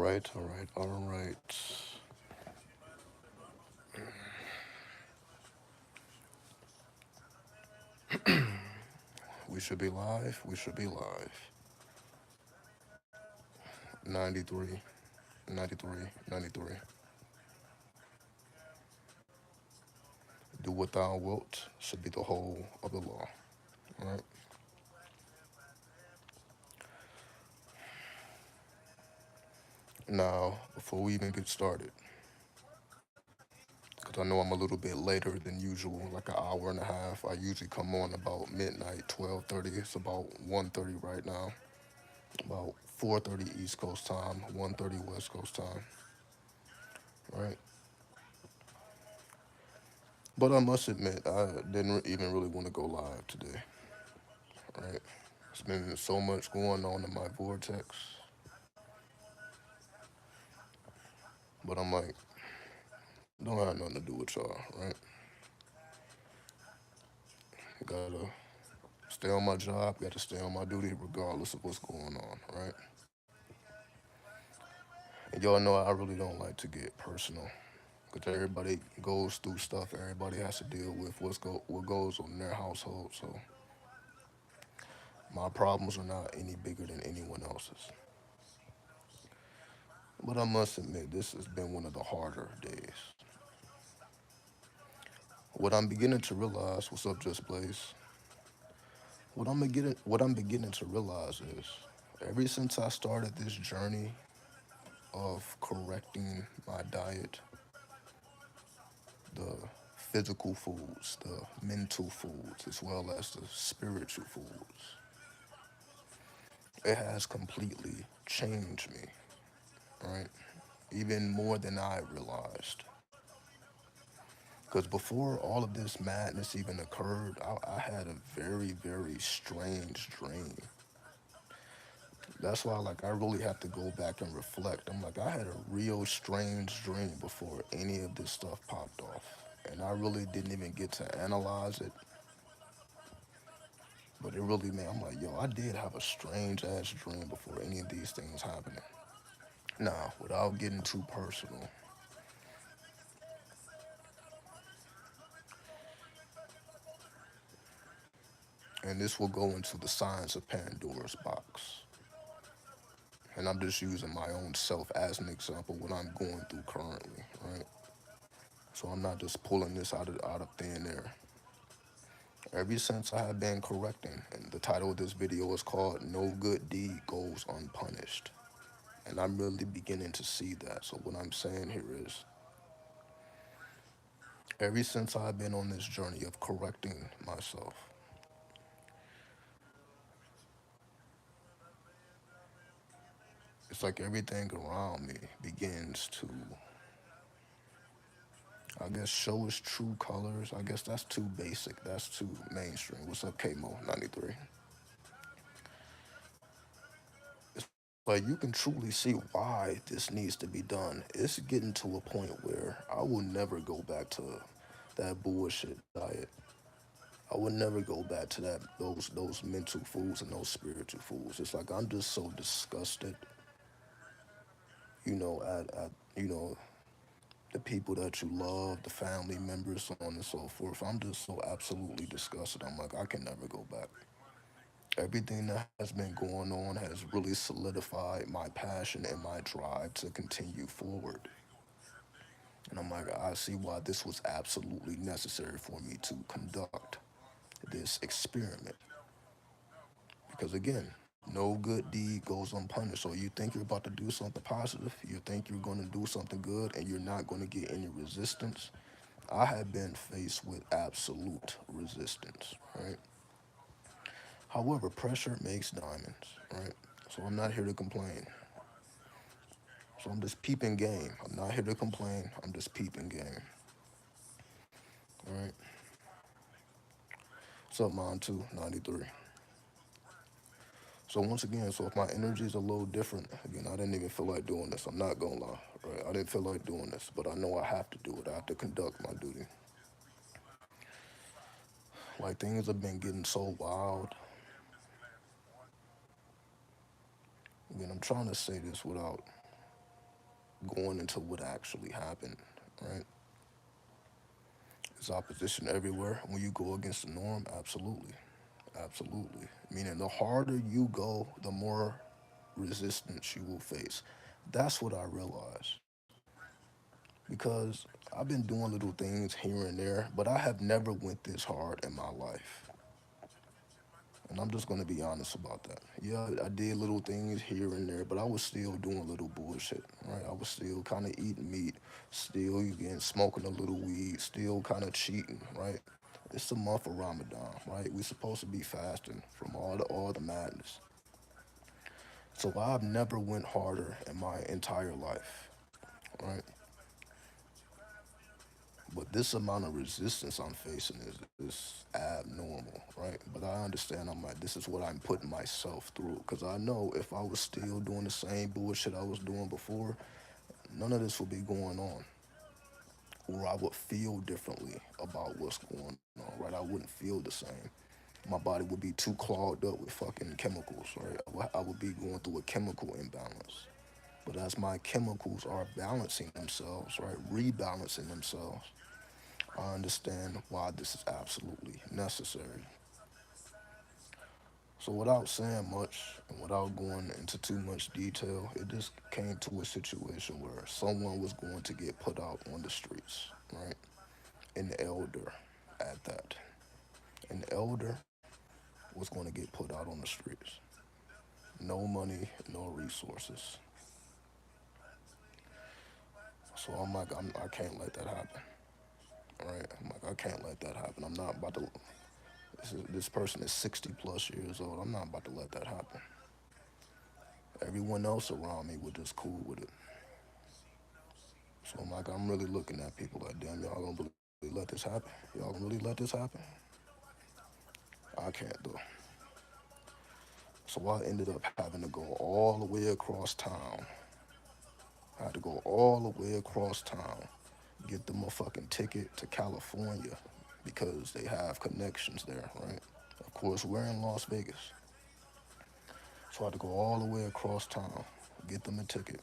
All right, all right. We should be live. We should be live. 93, 93, 93. Do what thou wilt should be the whole of the law. All right. Now, before we even get started, because I know I'm a little bit later than usual, like an hour and a half. I usually come on about midnight, 12:30. It's about 1:30 right now. About 4:30 East Coast time, 1:30 West Coast time. Right. But I must admit, I didn't even really want to go live today. Right. It's been so much going on in my vortex. But I'm like, don't have nothing to do with y'all, right? Gotta stay on my job, gotta stay on my duty regardless of what's going on, right? And y'all know I really don't like to get personal. Because everybody goes through stuff, everybody has to deal with what goes on in their household. So my problems are not any bigger than anyone else's. But I must admit, this has been one of the harder days. What I'm beginning to realize, what's up, Just Blaze? What I'm beginning to realize is, ever since I started this journey of correcting my diet, the physical foods, the mental foods, as well as the spiritual foods, it has completely changed me, right? Even more than I realized. Because before all of this madness even occurred, I had a very, very strange dream. That's why, like, I really have to go back and reflect. I'm like, I had a real strange dream before any of this stuff popped off. And I really didn't even get to analyze it. But it really, man, I'm like, yo, I did have a strange ass dream before any of these things happening. Now, without getting too personal, and this will go into the science of Pandora's box. And I'm just using my own self as an example, what I'm going through currently, right? So I'm not just pulling this out of thin air. Ever since I have been correcting, and the title of this video is called No Good Deed Goes Unpunished. And I'm really beginning to see that. So what I'm saying here is, ever since I've been on this journey of correcting myself, it's like everything around me begins to, I guess, show its true colors. I guess that's too basic. That's too mainstream. What's up, K-Mo 93? It's like you can truly see why this needs to be done. It's getting to a point where I will never go back to that bullshit diet. I would never go back to those mental foods and those spiritual foods. It's like I'm just so disgusted, at the people that you love, the family members, so on and so forth. I'm just so absolutely disgusted. I'm like, I can never go back. Everything that has been going on has really solidified my passion and my drive to continue forward. And I'm like, I see why this was absolutely necessary for me to conduct this experiment. Because again, no good deed goes unpunished. So you think you're about to do something positive, you think you're going to do something good, and you're not going to get any resistance. I have been faced with absolute resistance, right? However, pressure makes diamonds, right? So I'm not here to complain. So I'm just peeping game. I'm not here to complain. I'm just peeping game, right? What's up, Mon 293? So once again, so if my energy is a little different, again, I didn't even feel like doing this. I'm not gonna lie, right? I didn't feel like doing this, but I know I have to do it. I have to conduct my duty. Like things have been getting so wild. Again, I'm trying to say this without going into what actually happened, right? Is opposition everywhere when you go against the norm? Absolutely. Absolutely. Meaning the harder you go, the more resistance you will face. That's what I realized. Because I've been doing little things here and there, but I have never went this hard in my life. And I'm just gonna be honest about that. Yeah, I did little things here and there, but I was still doing little bullshit, right? I was still kind of eating meat, still again smoking a little weed, still kind of cheating, right? It's the month of Ramadan, right? We're supposed to be fasting from all the madness. So I've never went harder in my entire life, right? But this amount of resistance I'm facing is abnormal, right? But I understand I'm like, this is what I'm putting myself through. Because I know if I was still doing the same bullshit I was doing before, none of this would be going on. Or I would feel differently about what's going on, right? I wouldn't feel the same. My body would be too clogged up with fucking chemicals, right? I would be going through a chemical imbalance. But as my chemicals are balancing themselves, right, rebalancing themselves, I understand why this is absolutely necessary. So without saying much and without going into too much detail, it just came to a situation where someone was going to get put out on the streets, right? An elder at that. An elder was going to get put out on the streets. No money, no resources. So I'm like, I can't let that happen, right? I'm like, I can't let that happen. I'm not about to. This person is 60 plus years old. I'm not about to let that happen. Everyone else around me was just cool with it. So I'm like, I'm really looking at people like, damn, y'all gonna really let this happen? Y'all gonna really let this happen? I can't though. So I ended up having to go all the way across town. I had to go all the way across town, get them a fucking ticket to California because they have connections there, right? Of course, we're in Las Vegas. So I had to go all the way across town, get them a ticket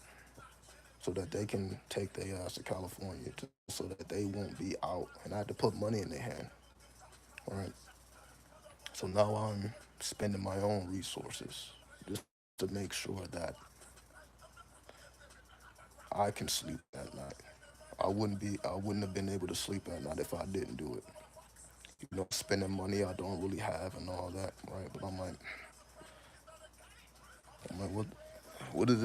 so that they can take their ass to California so that they won't be out. And I had to put money in their hand, right? So now I'm spending my own resources just to make sure that I can sleep at night. I wouldn't have been able to sleep at night if I didn't do it. Spending money I don't really have and all that, right? But I'm like, what does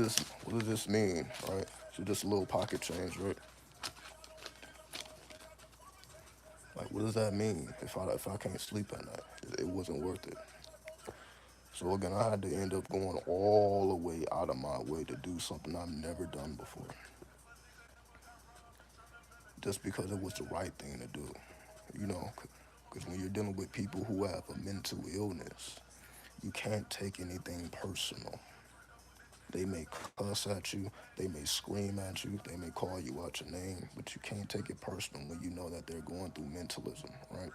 this mean, right? So just a little pocket change, right? Like, what does that mean if I can't sleep at night? It wasn't worth it. So again, I had to end up going all the way out of my way to do something I've never done before, just because it was the right thing to do. You know, because when you're dealing with people who have a mental illness, you can't take anything personal. They may cuss at you, they may scream at you, they may call you out your name, but you can't take it personal when you know that they're going through mentalism, right?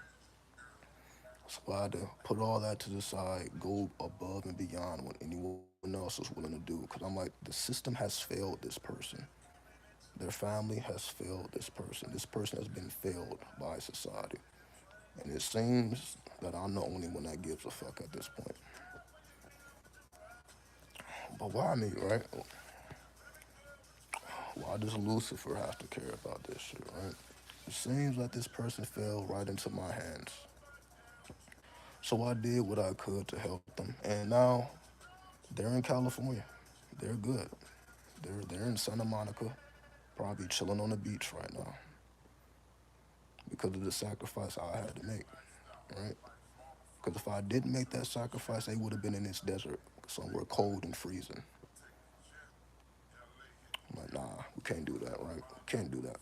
So I had to put all that to the side, go above and beyond what anyone else is willing to do. Because I'm like, the system has failed this person. Their family has failed this person. This person has been failed by society. And it seems that I'm the only one that gives a fuck at this point. But why me, right? Why does Lucifer have to care about this shit, right? It seems like this person fell right into my hands. So I did what I could to help them. And now they're in California. They're good. They're in Santa Monica, probably chilling on the beach right now because of the sacrifice I had to make, right? Because if I didn't make that sacrifice, they would have been in this desert somewhere cold and freezing. I'm like, nah, we can't do that, right? We can't do that.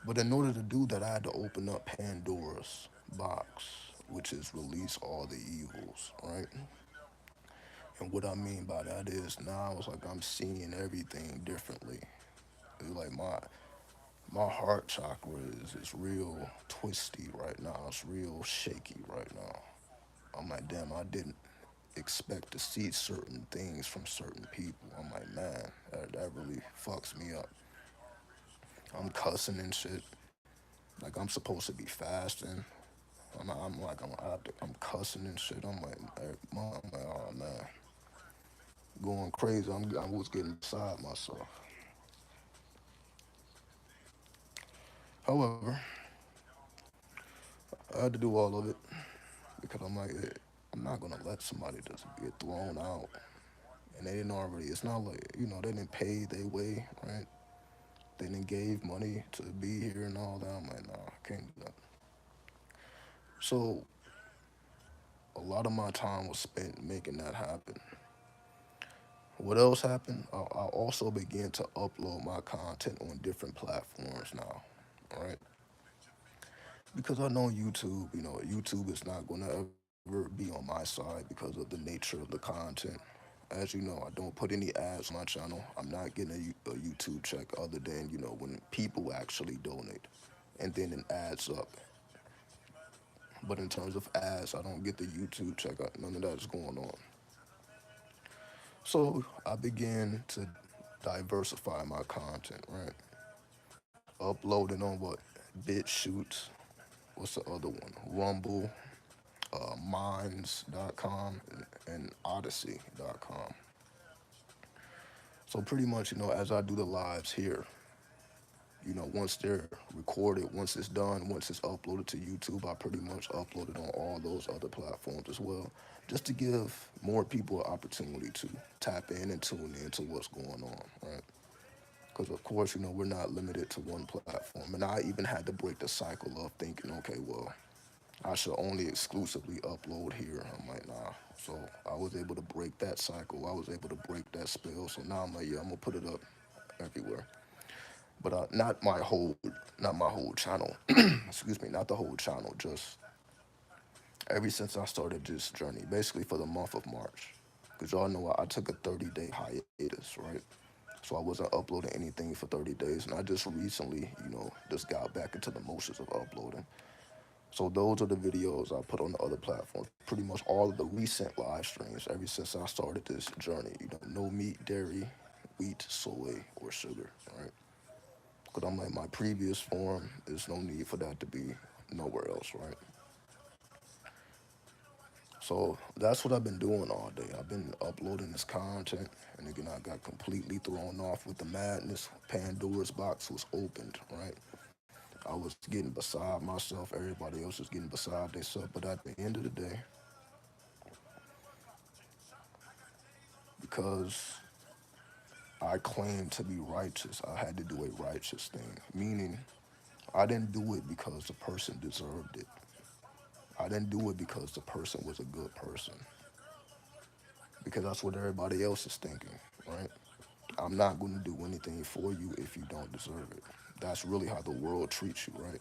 But in order to do that, I had to open up Pandora's box, which is release all the evils, right? And what I mean by that is now it's like I'm seeing everything differently. It's like my heart chakra is real twisty right now. It's real shaky right now. I'm like, damn, I didn't. expect to see certain things from certain people. I'm like, man, that really fucks me up. I'm cussing and shit. Like I'm supposed to be fasting. I'm cussing and shit. I'm like, oh man, going crazy. I was getting beside myself. However, I had to do all of it because I'm like, I'm not gonna let somebody just get thrown out. And they didn't already. It's not like they didn't pay their way, right? They didn't gave money to be here and all that. I'm like, nah, I can't do that. So a lot of my time was spent making that happen. What else happened? I also began to upload my content on different platforms now, right? Because I know YouTube, YouTube is not going to ever be on my side because of the nature of the content. As you know, I don't put any ads on my channel. I'm not getting a YouTube check other than, when people actually donate. And then it adds up. But in terms of ads, I don't get the YouTube check. None of that is going on. So I began to diversify my content, right? Uploading on what? BitChutes. What's the other one? Rumble, Minds.com, and Odyssey.com. So pretty much, as I do the lives here, once they're recorded, once it's done, once it's uploaded to YouTube, I pretty much upload it on all those other platforms as well, just to give more people an opportunity to tap in and tune in to what's going on, right? Because of course, we're not limited to one platform, and I even had to break the cycle of thinking, okay, well, I should only exclusively upload here. I'm like, nah. So I was able to break that cycle. I was able to break that spell. So now I'm like, yeah, I'm gonna put it up everywhere. But not my whole channel. Excuse me, not the whole channel. Just ever since I started this journey, basically for the month of March, because y'all know I took a 30-day hiatus, right? So I wasn't uploading anything for 30 days, and I just recently, just got back into the motions of uploading. So those are the videos I put on the other platforms. Pretty much all of the recent live streams ever since I started this journey. No meat, dairy, wheat, soy, or sugar, right? Because I'm like, my previous form, there's no need for that to be nowhere else, right? So that's what I've been doing all day. I've been uploading this content, and again, I got completely thrown off with the madness. Pandora's box was opened, right? I was getting beside myself. Everybody else was getting beside themselves. But at the end of the day, because I claimed to be righteous, I had to do a righteous thing. Meaning, I didn't do it because the person deserved it. I didn't do it because the person was a good person. Because that's what everybody else is thinking, right? I'm not going to do anything for you if you don't deserve it. That's really how the world treats you, right?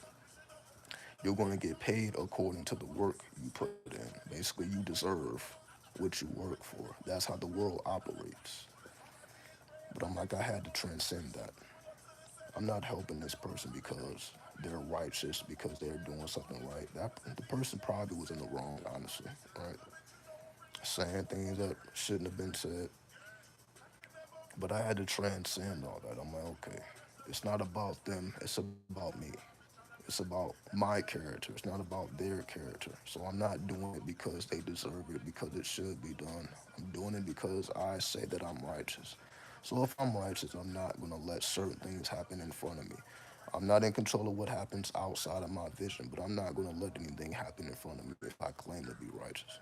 You're going to get paid according to the work you put in. Basically, you deserve what you work for. That's how the world operates. But I'm like, I had to transcend that. I'm not helping this person because they're righteous, because they're doing something right. The person probably was in the wrong, honestly, right? Saying things that shouldn't have been said. But I had to transcend all that. I'm like, okay, it's not about them, it's about me. It's about my character. It's not about their character. So I'm not doing it because they deserve it, because it should be done. I'm doing it because I say that I'm righteous. So if I'm righteous, I'm not going to let certain things happen in front of me. I'm not in control of what happens outside of my vision, but I'm not going to let anything happen in front of me if I claim to be righteous.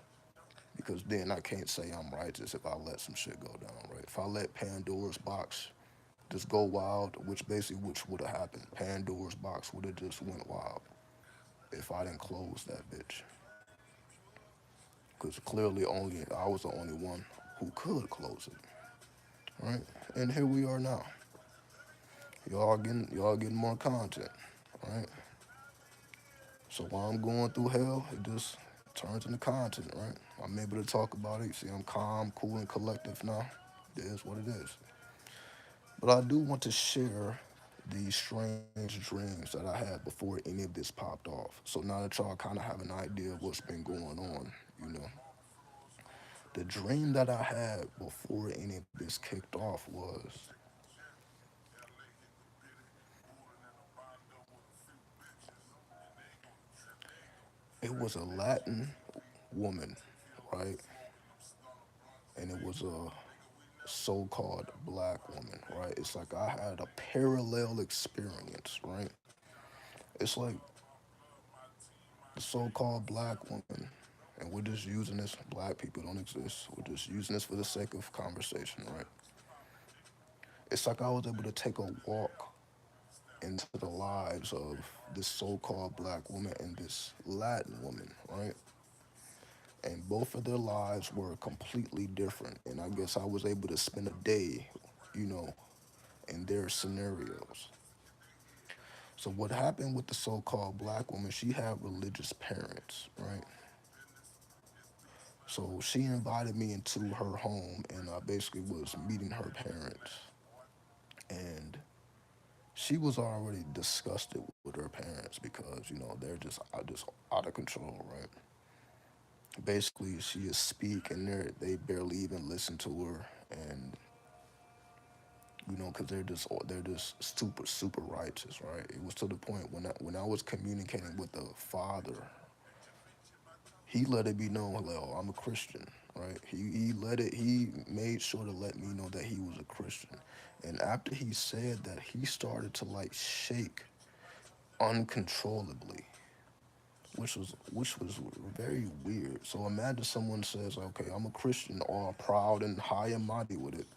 Because then I can't say I'm righteous if I let some shit go down, right? If I let Pandora's box just go wild, which would have happened. Pandora's box would have just went wild if I didn't close that bitch. Because clearly only I was the only one who could close it, right? And here we are now. Y'all getting more content, right? So while I'm going through hell, it just turns into content, right? I'm able to talk about it. See, I'm calm, cool, and collective now. It is what it is. But I do want to share these strange dreams that I had before any of this popped off. So now that y'all kind of have an idea of what's been going on, you know, The dream that I had before any of this kicked off was it was a Latin woman, right? And it was a so-called black woman, right? It's like I had a parallel experience, right? It's like the so-called black woman, and we're just using this. Black people don't exist. We're just using this for the sake of conversation, right? It's like I was able to take a walk into the lives of this so-called black woman and this Latin woman, right? And both of their lives were completely different. And I guess I was able to spend a day, you know, in their scenarios. So what happened with the so-called black woman? She had religious parents, right? So she invited me into her home, and I basically was meeting her parents. And she was already disgusted with her parents because they're just out of control, right? Basically, she is speak, and they barely even listen to her, and because they're just super righteous, right? It was to the point when I was communicating with the father, he let it be known, like, oh, I'm a Christian, right? He made sure to let me know that he was a Christian. And after he said that, he started to like shake uncontrollably, which was very weird. So imagine someone says, okay, I'm a Christian, all proud and high and mighty with it.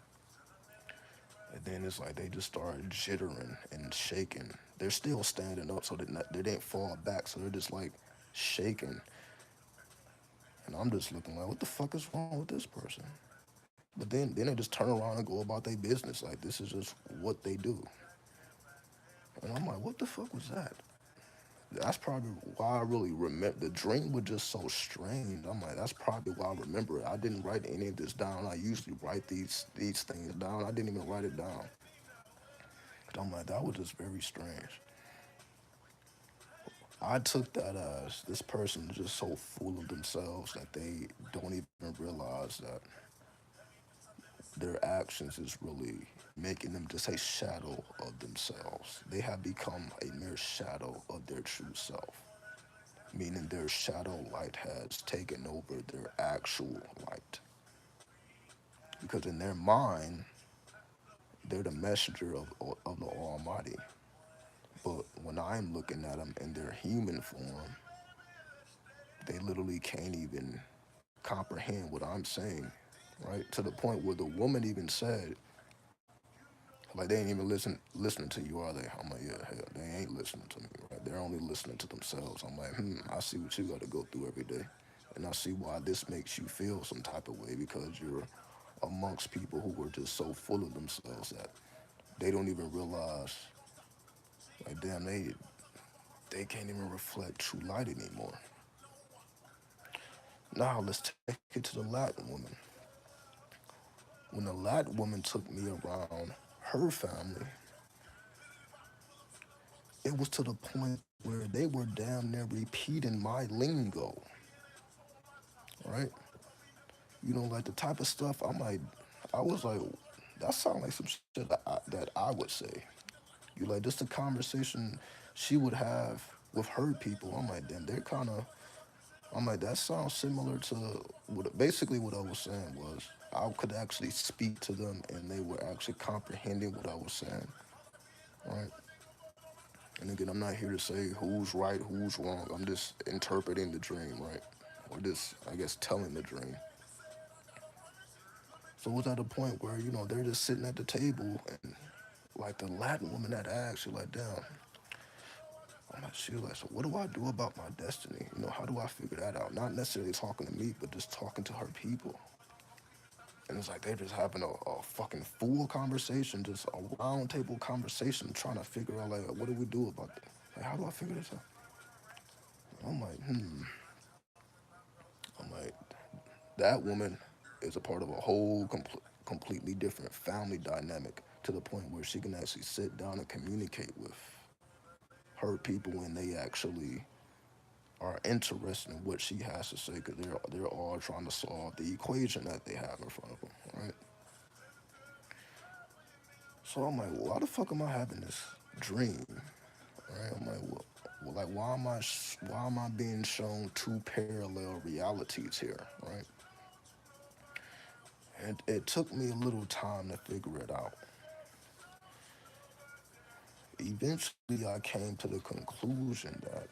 And then it's like they just start jittering and shaking. They're still standing up, so they didn't fall back. So they're just like shaking. And I'm just looking like, what the fuck is wrong with this person? But then they just turn around and go about their business. Like this is just what they do. And I'm like, what the fuck was that? That's probably why I really remember. The dream was just so strange. I'm like, that's probably why I remember it. I didn't write any of this down. I usually write these things down. I didn't even write it down. But I'm like, that was just very strange. I took that as this person is just so full of themselves that they don't even realize that their actions is really making them just a shadow of themselves. They have become a mere shadow of their true self, meaning their shadow light has taken over their actual light. Because in their mind, they're the messenger of the Almighty. But when I'm looking at them in their human form, they literally can't even comprehend what I'm saying, right? To the point where the woman even said, like, they ain't even listening to you, are they? I'm like, yeah, hell, they ain't listening to me, right? They're only listening to themselves. I'm like, I see what you got to go through every day, and I see why this makes you feel some type of way because you're amongst people who are just so full of themselves that they don't even realize, like, damn, they can't even reflect true light anymore. Now let's take it to the Latin woman. When the Latin woman took me around her family, it was to the point where they were damn near repeating my lingo, right? Like the type of stuff I was like, that sounds like some shit that I would say. You like just the conversation she would have with her people. I'm like, damn, they're kind of. I'm like, that sounds similar to basically what I was saying was I could actually speak to them and they were actually comprehending what I was saying, right? And again, I'm not here to say who's right, who's wrong. I'm just interpreting the dream, right? Or just, I guess, telling the dream. So it was at a point where, they're just sitting at the table and like the Latin woman that asked, she like, damn. She was like, so what do I do about my destiny? How do I figure that out? Not necessarily talking to me, but just talking to her people. And it's like they're just having a fucking full conversation, just a round table conversation, trying to figure out like, what do we do about that? Like, how do I figure this out? I'm like, I'm like, that woman is a part of a whole completely different family dynamic to the point where she can actually sit down and communicate with her people and they actually are interested in what she has to say because they're all trying to solve the equation that they have in front of them, right? So I'm like, why the fuck am I having this dream? Right? I'm like, well, like, why am I being shown two parallel realities here, right? And it took me a little time to figure it out. Eventually, I came to the conclusion that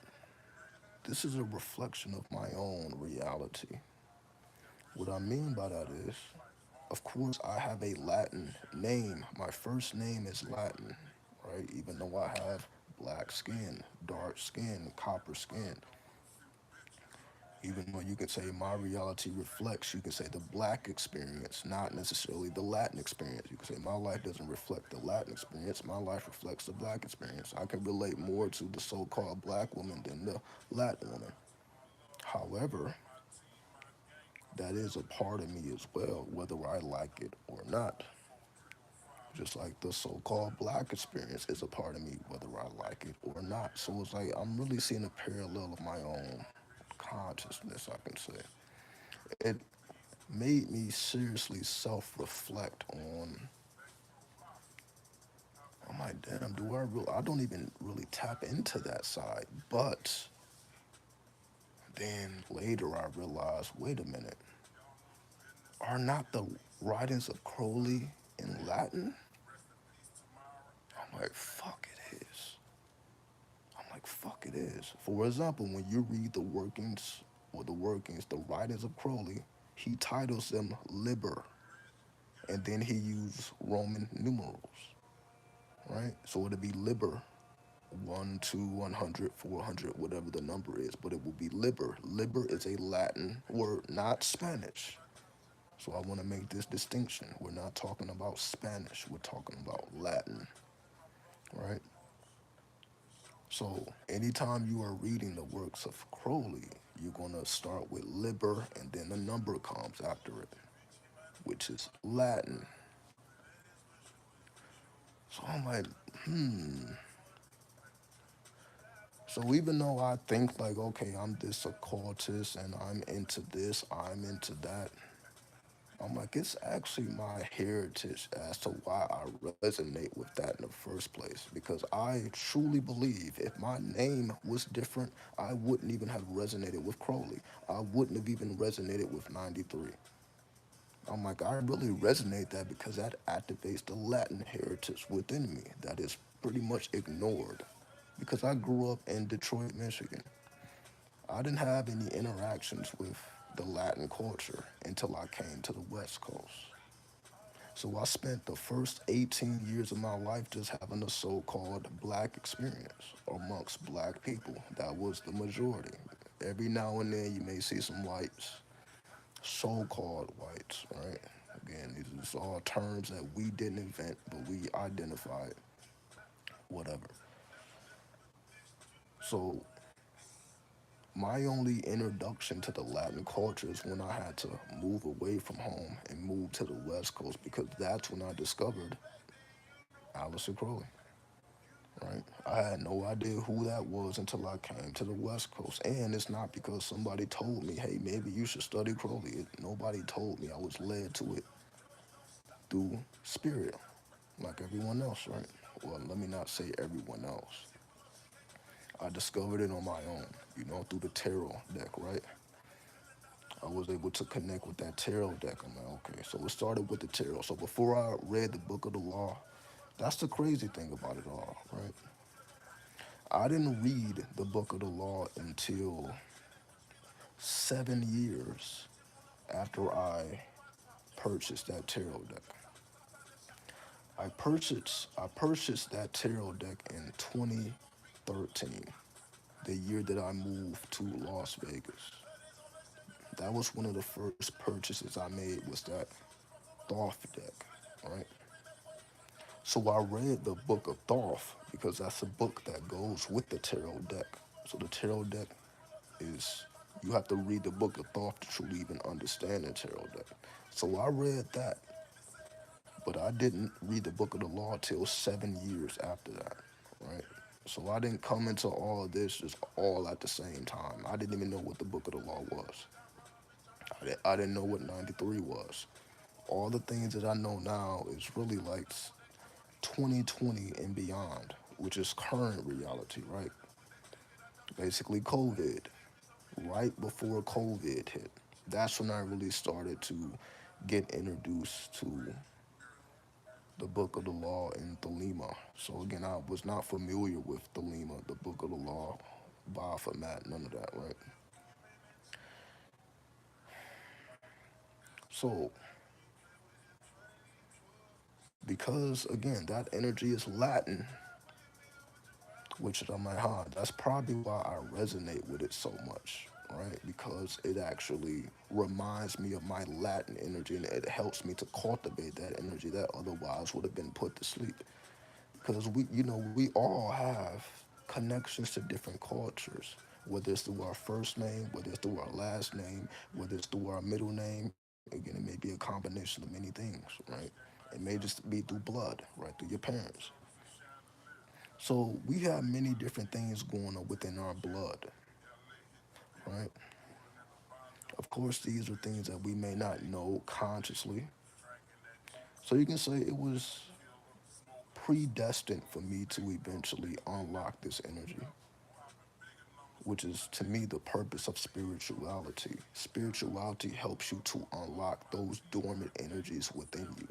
this is a reflection of my own reality. What I mean by that is, of course, I have a Latin name. My first name is Latin, right? Even though I have black skin, dark skin, copper skin. Even though you can say my reality reflects, you can say the black experience, not necessarily the Latin experience. You can say my life doesn't reflect the Latin experience, my life reflects the black experience. I can relate more to the so called black woman than the Latin woman. However, that is a part of me as well, whether I like it or not. Just like the so called black experience is a part of me, whether I like it or not. So it's like I'm really seeing a parallel of my own consciousness, I can say. It made me seriously self reflect on. I'm like, damn, I don't even really tap into that side. But then later I realized, wait a minute, are not the writings of Crowley in Latin? I'm like, fuck, it is. I'm like, fuck, it is. For example, when you read the writings of Crowley, he titles them Liber, and then he used Roman numerals, right? So it'd be Liber, 1, 2, 100, 400, whatever the number is, but it will be Liber. Liber is a Latin word, not Spanish. So I want to make this distinction. We're not talking about Spanish, we're talking about Latin, right? So anytime you are reading the works of Crowley, you're going to start with Liber and then the number comes after it, which is Latin. So I'm like, hmm. So even though I think like, okay, I'm this occultist and I'm into this, I'm into that, I'm like, it's actually my heritage as to why I resonate with that in the first place. Because I truly believe if my name was different, I wouldn't even have resonated with Crowley. I wouldn't have even resonated with 93. I'm like, I really resonate that because that activates the Latin heritage within me that is pretty much ignored. Because I grew up in Detroit, Michigan. I didn't have any interactions with the Latin culture until I came to the West Coast. So I spent the first 18 years of my life just having a so-called black experience amongst black people. That was the majority. Every now and then you may see some whites, so-called whites, right? Again, these are all terms that we didn't invent, but we identified, whatever. So my only introduction to the Latin culture is when I had to move away from home and move to the West Coast because that's when I discovered Aleister Crowley. Right? I had no idea who that was until I came to the West Coast. And it's not because somebody told me, hey, maybe you should study Crowley. Nobody told me. I was led to it through spirit, like everyone else, right? Well, let me not say everyone else. I discovered it on my own, through the tarot deck, right? I was able to connect with that tarot deck. I'm like, okay, so it started with the tarot. So before I read the Book of the Law, that's the crazy thing about it all, right? I didn't read the Book of the Law until 7 years after I purchased that tarot deck. I purchased that tarot deck in 2013, the year that I moved to Las Vegas. That was one of the first purchases I made was that Thoth deck, right? So I read the Book of Thoth because that's a book that goes with the tarot deck. So the tarot deck is you have to read the Book of Thoth to truly even understand the tarot deck. So I read that, but I didn't read the Book of the Law till 7 years after that, right? So I didn't come into all of this just all at the same time. I didn't even know what the book of the law was. I didn't know what 93 was. All the things that I know now is really like 2020 and beyond, which is current reality, right? Basically, COVID. Right before COVID hit, that's when I really started to get introduced to the book of the law in Thelema. So again, I was not familiar with Thelema, the book of the law, Baphomet, none of that, right? So because again, that energy is Latin, which I'm like, huh, that's probably why I resonate with it so much, right? Because it actually reminds me of my Latin energy and it helps me to cultivate that energy that otherwise would have been put to sleep. Because we all have connections to different cultures, whether it's through our first name, whether it's through our last name, whether it's through our middle name. Again, it may be a combination of many things, right? It may just be through blood, right, through your parents. So we have many different things going on within our blood, right? Of course, these are things that we may not know consciously. So you can say it was predestined for me to eventually unlock this energy, which is to me the purpose of spirituality. Spirituality helps you to unlock those dormant energies within you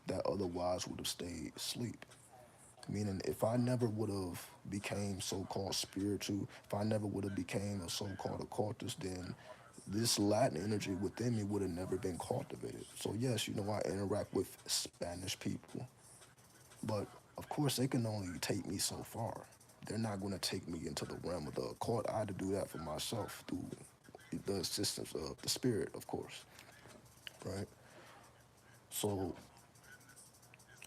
that otherwise would have stayed asleep. Meaning, if I never would have became so-called spiritual, if I never would have became a so-called occultist, then this Latin energy within me would have never been cultivated. So yes, I interact with Spanish people, but of course they can only take me so far. They're not going to take me into the realm of the occult. I had to do that for myself through the assistance of the spirit, of course, right? So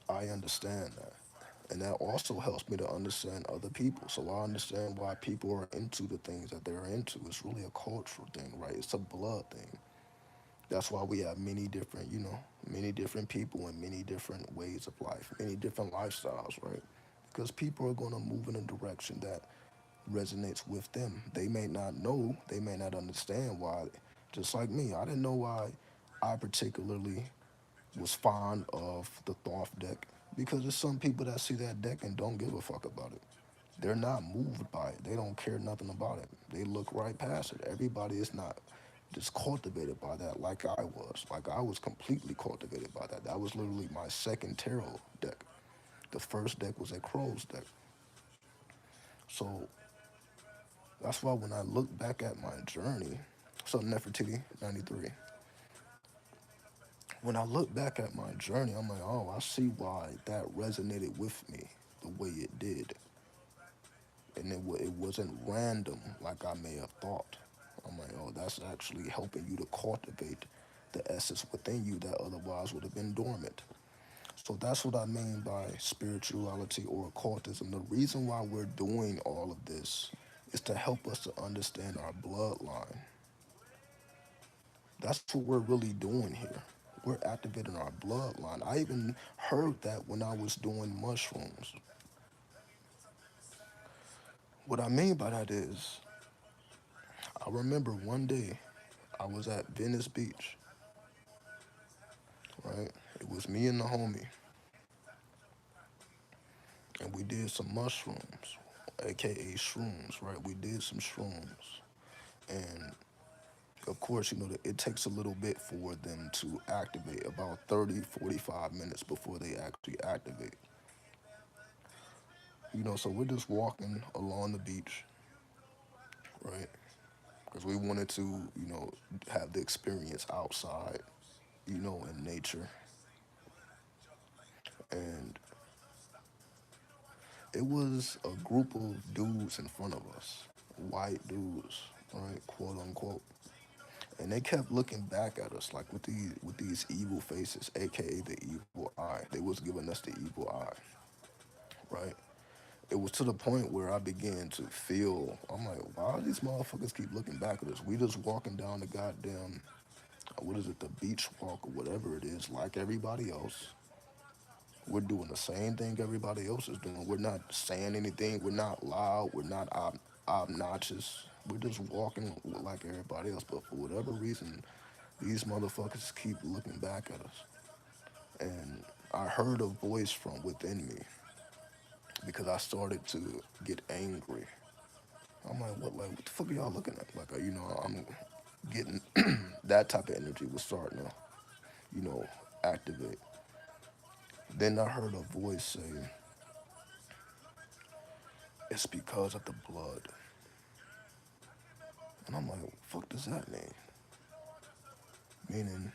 I understand that. And that also helps me to understand other people. So I understand why people are into the things that they're into. It's really a cultural thing, right? It's a blood thing. That's why we have many different people and many different ways of life, many different lifestyles, right? Because people are going to move in a direction that resonates with them. They may not know, they may not understand why. Just like me, I didn't know why I particularly was fond of the Thoth deck because there's some people that see that deck and don't give a fuck about it. They're not moved by it. They don't care nothing about it. They look right past it. Everybody is not just cultivated by that like I was. Like I was completely cultivated by that. That was literally my second tarot deck. The first deck was a crow's deck. So that's why when I look back at my journey, so Nefertiti 93, when I look back at my journey, I'm like, oh, I see why that resonated with me the way it did. And it wasn't random like I may have thought. I'm like, oh, that's actually helping you to cultivate the essence within you that otherwise would have been dormant. So that's what I mean by spirituality or occultism. The reason why we're doing all of this is to help us to understand our bloodline. That's what we're really doing here. We're activating our bloodline. I even heard that when I was doing mushrooms. What I mean by that is, I remember one day I was at Venice Beach, right? It was me and the homie, and we did some mushrooms, aka shrooms, right? We did some shrooms. And of course, it takes a little bit for them to activate, about 30, 45 minutes before they actually activate. So we're just walking along the beach, right? Because we wanted to, have the experience outside, in nature. And it was a group of dudes in front of us, white dudes, right, quote unquote. And they kept looking back at us like with these evil faces, aka the evil eye. They was giving us the evil eye, right? It was to the point where I began to feel, I'm like, why do these motherfuckers keep looking back at us? We just walking down the goddamn, what is it, the beach walk or whatever it is, like everybody else. We're doing the same thing everybody else is doing. We're not saying anything. We're not loud. We're not obnoxious. We're just walking like everybody else. But for whatever reason, these motherfuckers keep looking back at us. And I heard a voice from within me because I started to get angry. I'm like, what the fuck are y'all looking at? Like, I'm getting that type of energy was starting to, you know, activate. Then I heard a voice say, it's because of the blood. And I'm like, fuck does that mean? Meaning,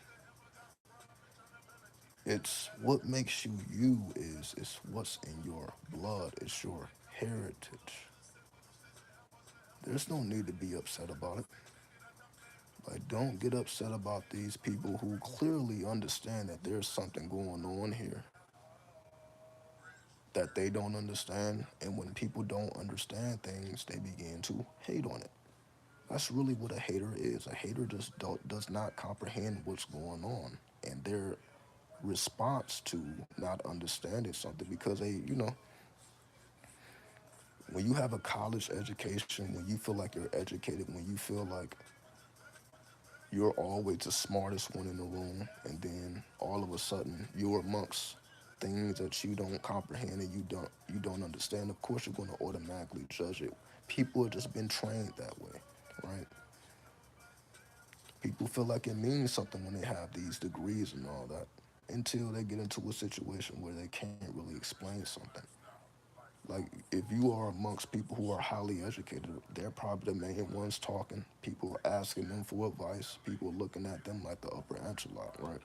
it's what makes you you is what's in your blood. It's your heritage. There's no need to be upset about it. Like, don't get upset about these people who clearly understand that there's something going on here that they don't understand. And when people don't understand things, they begin to hate on it. That's really what a hater is. A hater just does not comprehend what's going on. And their response to not understanding something, because when you have a college education, when you feel like you're educated, when you feel like you're always the smartest one in the room, and then all of a sudden you're amongst things that you don't comprehend and you don't understand. Of course, you're going to automatically judge it. People have just been trained that way, right? People feel like it means something when they have these degrees and all that, until they get into a situation where they can't really explain something. Like, if you are amongst people who are highly educated, they're probably the main ones talking. People are asking them for advice. People are looking at them like the upper echelon, right?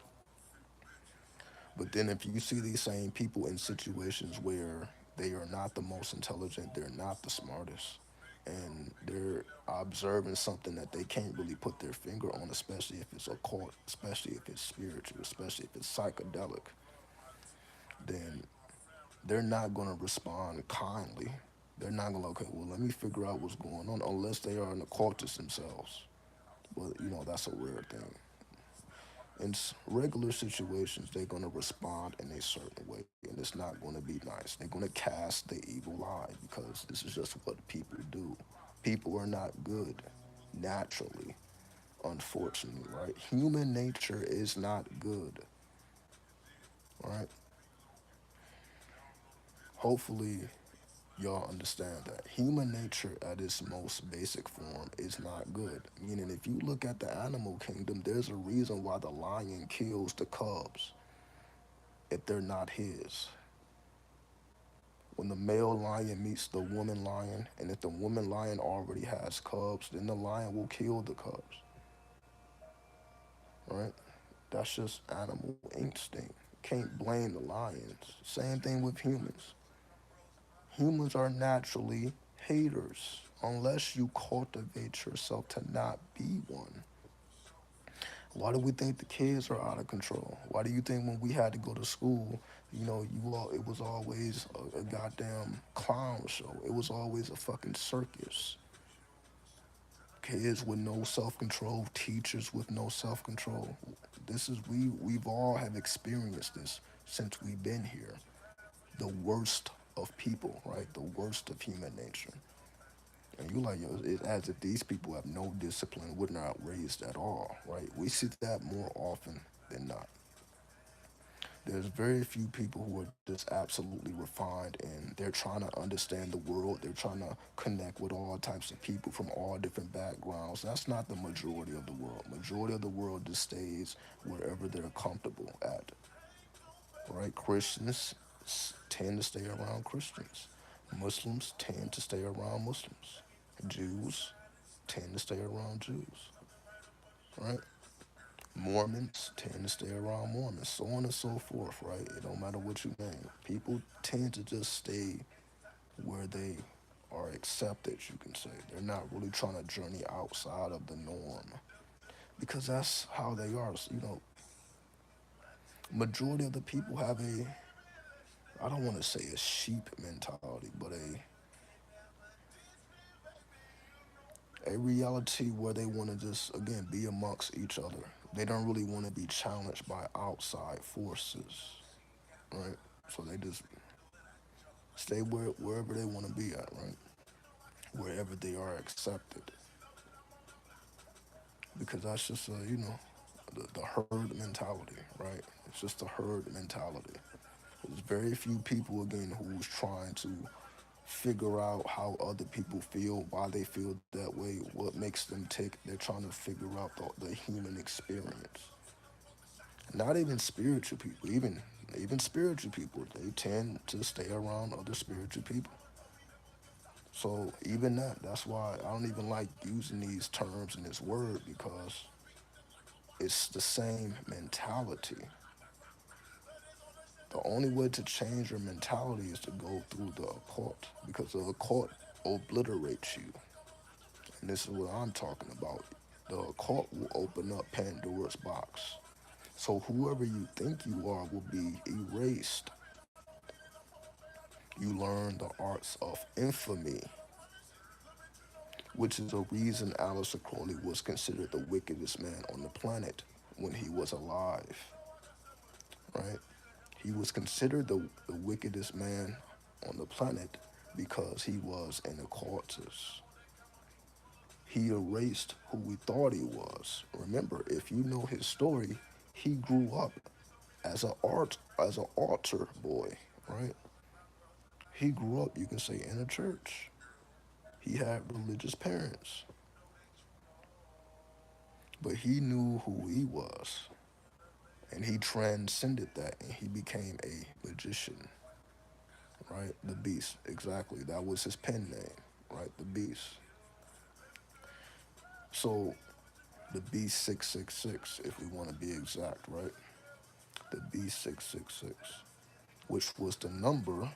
But then if you see these same people in situations where they are not the most intelligent, they're not the smartest, and they're observing something that they can't really put their finger on, especially if it's occult, especially if it's spiritual, especially if it's psychedelic, then they're not going to respond kindly. They're not going to, okay, well, let me figure out what's going on, unless they are an occultist themselves. But, that's a rare thing. In regular situations, they're going to respond in a certain way, and it's not going to be nice. They're going to cast the evil eye because this is just what people do. People are not good naturally, unfortunately, right? Human nature is not good, right? Hopefully, y'all understand that human nature at its most basic form is not good. Meaning, if you look at the animal kingdom, there's a reason why the lion kills the cubs if they're not his. When the male lion meets the woman lion, and if the woman lion already has cubs, then the lion will kill the cubs, right? That's just animal instinct. Can't blame the lions. Same thing with humans. Humans are naturally haters unless you cultivate yourself to not be one. Why do we think the kids are out of control? Why do you think when we had to go to school, it was always a goddamn clown show. It was always a fucking circus. Kids with no self-control, teachers with no self-control. This is we've all have experienced this since we've been here. The worst of people, right? The worst of human nature. And you like, yo, it's as if these people have no discipline, were not raised at all, right? We see that more often than not. There's very few people who are just absolutely refined and they're trying to understand the world. They're trying to connect with all types of people from all different backgrounds. That's not the majority of the world. Majority of the world just stays wherever they're comfortable at, right? Christians tend to stay around Christians. Muslims tend to stay around Muslims. Jews tend to stay around Jews, right? Mormons tend to stay around Mormons, so on and so forth, right? It don't matter what you name. People tend to just stay where they are accepted, you can say. They're not really trying to journey outside of the norm because that's how they are. Majority of the people have I don't want to say a sheep mentality, but a reality where they want to just, again, be amongst each other. They don't really want to be challenged by outside forces, right? So they just stay wherever they want to be at, right? Wherever they are accepted, because that's just the herd mentality, right? It's just a herd mentality. There's very few people again who's trying to figure out how other people feel, why they feel that way, what makes them tick. They're trying to figure out the human experience. Not even spiritual people, even spiritual people, they tend to stay around other spiritual people. So even that's why I don't even like using these terms and this word, because it's the same mentality. The only way to change your mentality is to go through the occult, because the occult obliterates you. And this is what I'm talking about. The occult will open up Pandora's box. So whoever you think you are will be erased. You learn the arts of infamy, which is a reason Aleister Crowley was considered the wickedest man on the planet when he was alive, right? He was considered the wickedest man on the planet because he was an occultist. He erased who we thought he was. Remember, if you know his story, he grew up as an altar boy, right? He grew up, you can say, in a church. He had religious parents, but he knew who he was, and he transcended that, and he became a magician, right? The Beast, exactly. That was his pen name, right? The Beast. So the Beast 666, if we want to be exact, right? The Beast 666, which was the number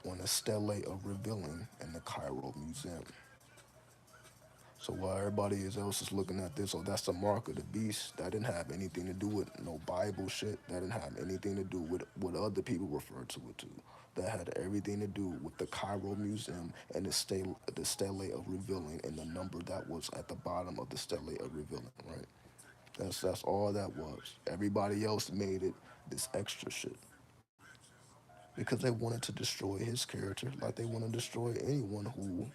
on a stele of revealing in the Cairo Museum. So while everybody else is looking at this, oh, that's the mark of the beast. That didn't have anything to do with no Bible shit. That didn't have anything to do with what other people refer to it to. That had everything to do with the Cairo Museum and the stele of revealing and the number that was at the bottom of the stele of revealing. Right. That's all that was. Everybody else made it this extra shit because they wanted to destroy his character, like they want to destroy anyone who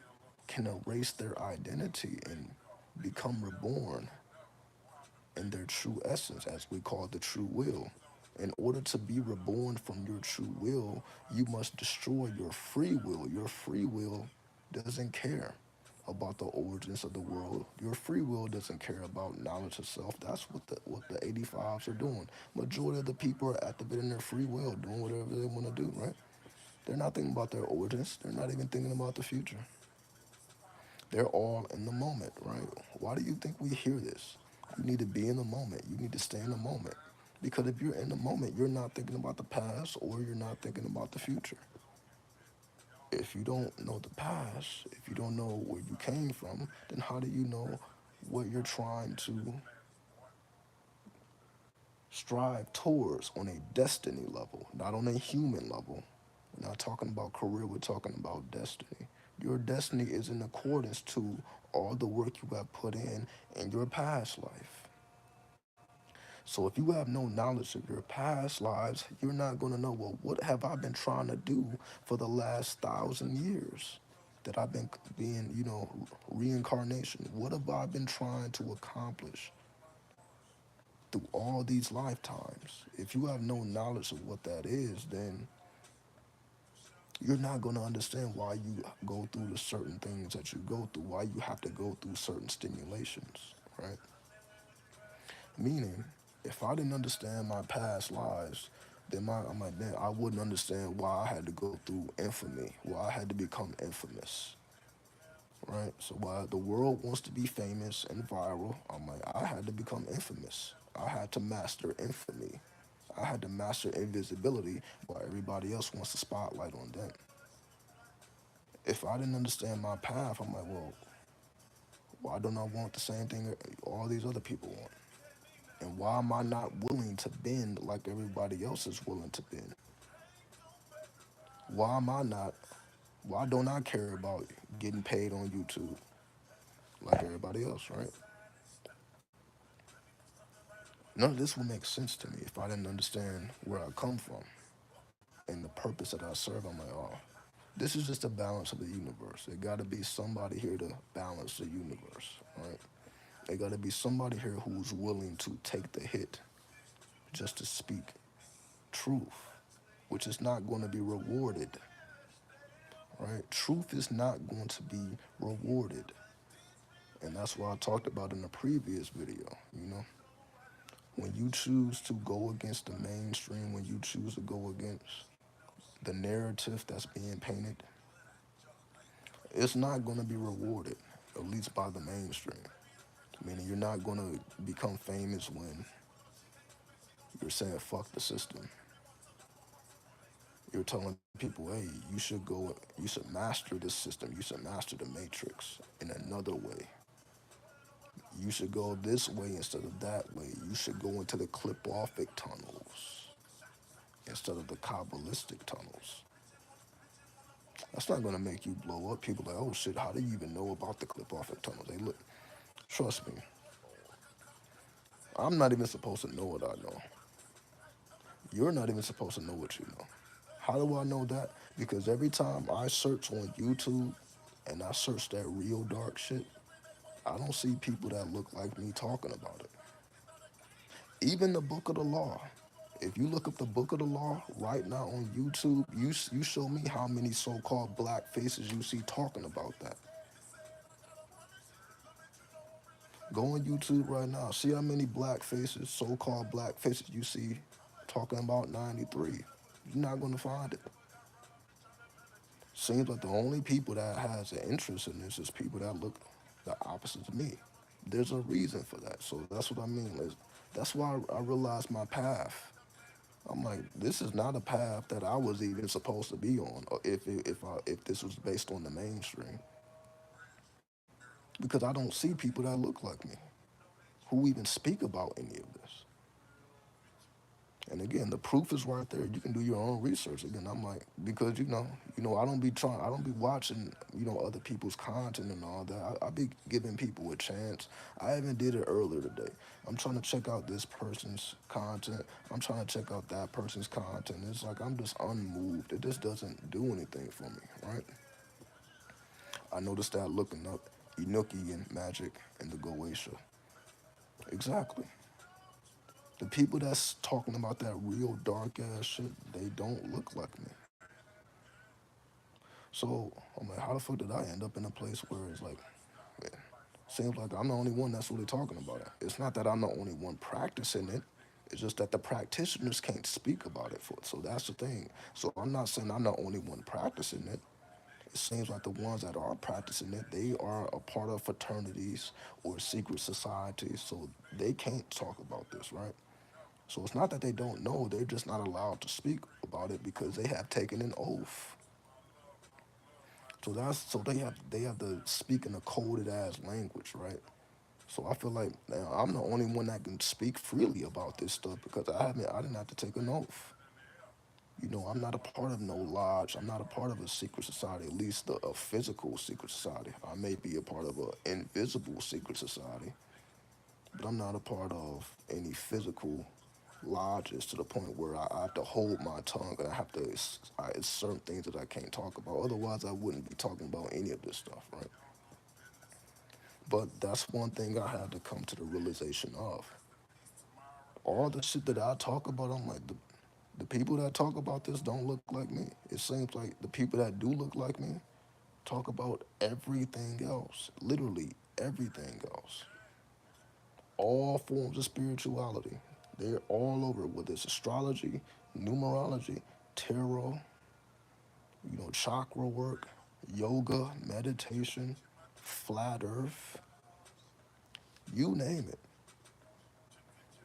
can erase their identity and become reborn in their true essence, as we call the true will. In order to be reborn from your true will, you must destroy your free will. Your free will doesn't care about the origins of the world. Your free will doesn't care about knowledge of self. That's what the 85s are doing. Majority of the people are activating their free will, doing whatever they want to do, right? They're not thinking about their origins. They're not even thinking about the future. They're all in the moment, right? Why do you think we hear this? You need to be in the moment. You need to stay in the moment. Because if you're in the moment, you're not thinking about the past or you're not thinking about the future. If you don't know the past, if you don't know where you came from, then how do you know what you're trying to strive towards on a destiny level, not on a human level? We're not talking about career, we're talking about destiny. Your destiny is in accordance to all the work you have put in your past life. So if you have no knowledge of your past lives, you're not going to know, well, what have I been trying to do for the last 1,000 years that I've been being, reincarnation? What have I been trying to accomplish through all these lifetimes? If you have no knowledge of what that is, then you're not going to understand why you go through the certain things that you go through, why you have to go through certain stimulations, right? Meaning, if I didn't understand my past lives, then I'm like, man, I wouldn't understand why I had to go through infamy, why I had to become infamous, right? So while the world wants to be famous and viral, I'm like, I had to become infamous. I had to master infamy. I had to master invisibility while everybody else wants the spotlight on them. If I didn't understand my path, I'm like, well, why don't I want the same thing all these other people want? And why am I not willing to bend like everybody else is willing to bend? Why am I not, why don't I care about getting paid on YouTube like everybody else, right? None of this would make sense to me if I didn't understand where I come from. and the purpose that I serve, I'm like, oh, this is just the balance of the universe. There got to be somebody here to balance the universe, right? There got to be somebody here who's willing to take the hit just to speak truth, which is not going to be rewarded, right? Truth is not going to be rewarded. And that's why I talked about in the previous video, you know? When you choose to go against the mainstream, when you choose to go against the narrative that's being painted, it's not going to be rewarded, at least by the mainstream. Meaning you're not going to become famous when you're saying fuck the system. You're telling people, hey, you should master this system. You should master the matrix in another way. You should go this way instead of that way. You should go into the clip-offic tunnels instead of the Kabbalistic tunnels. That's not going to make you blow up. People are like, oh shit, how do you even know about the clip-offic tunnels? They look, trust me, I'm not even supposed to know what I know. You're not even supposed to know what you know. How do I know that? Because every time I search on YouTube and I search that real dark shit, I don't see people that look like me talking about it. Even the Book of the Law. If you look up the Book of the Law right now on YouTube, you show me how many so-called black faces you see talking about that. Go on YouTube right now. See how many black faces, so-called black faces, you see talking about 93. You're not going to find it. Seems like the only people that has an interest in this is people that look the opposite to me. There's a reason for that. So that's what I mean. That's why I realized my path. I'm like, this is not a path that I was even supposed to be on, or if this was based on the mainstream, because I don't see people that look like me who even speak about any of this. And again, the proof is right there. You can do your own research. Again, I'm like, because I don't be watching, other people's content and all that. I be giving people a chance. I even did it earlier today. I'm trying to check out this person's content. I'm trying to check out that person's content. It's like I'm just unmoved. It just doesn't do anything for me, right? I noticed that looking up Inuki and Magic and the Goetia. Exactly. The people that's talking about that real dark ass shit, they don't look like me. So I'm like, how the fuck did I end up in a place where it's like, man, seems like I'm the only one that's really talking about it. It's not that I'm the only one practicing it. It's just that the practitioners can't speak about it. So that's the thing. So I'm not saying I'm the only one practicing it. It seems like the ones that are practicing it, they are a part of fraternities or secret societies, so they can't talk about this, right? So it's not that they don't know, they're just not allowed to speak about it because they have taken an oath. So they have to speak in a coded ass language, right? So I feel like now I'm the only one that can speak freely about this stuff because I didn't have to take an oath. I'm not a part of no lodge. I'm not a part of a secret society, at least a physical secret society. I may be a part of an invisible secret society, but I'm not a part of any physical lodges to the point where I have to hold my tongue and it's certain things that I can't talk about. Otherwise, I wouldn't be talking about any of this stuff, right? But that's one thing I had to come to the realization of. All the shit that I talk about, I'm like, the people that talk about this don't look like me. It seems like the people that do look like me talk about everything else, literally everything else. All forms of spirituality. They're all over, whether it's astrology, numerology, tarot, chakra work, yoga, meditation, flat earth, you name it.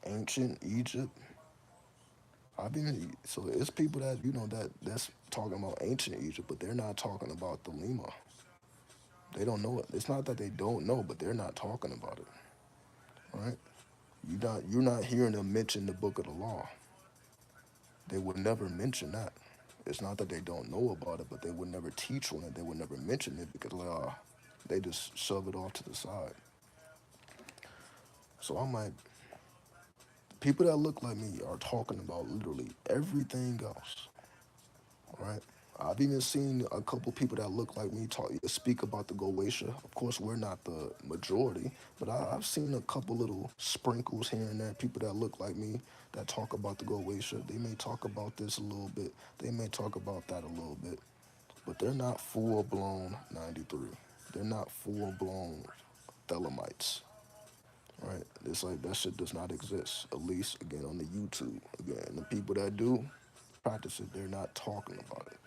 Ancient Egypt. So it's people that that's talking about ancient Egypt, but they're not talking about the Lima. They don't know it. It's not that they don't know, but they're not talking about it, right? You're not hearing them mention the Book of the Law. They would never mention that. It's not that they don't know about it, but they would never teach on it. They would never mention it because they just shove it off to the side. So I'm like, people that look like me are talking about literally everything else. right? I've even seen a couple people that look like me talk speak about the Goetia. Of course, we're not the majority, but I've seen a couple little sprinkles here and there. People that look like me that talk about the Goetia. They may talk about this a little bit. They may talk about that a little bit, but they're not full blown 93. They're not full blown Thelemites, right? It's like that shit does not exist. At least again on the YouTube. Again, the people that do practice it, they're not talking about it.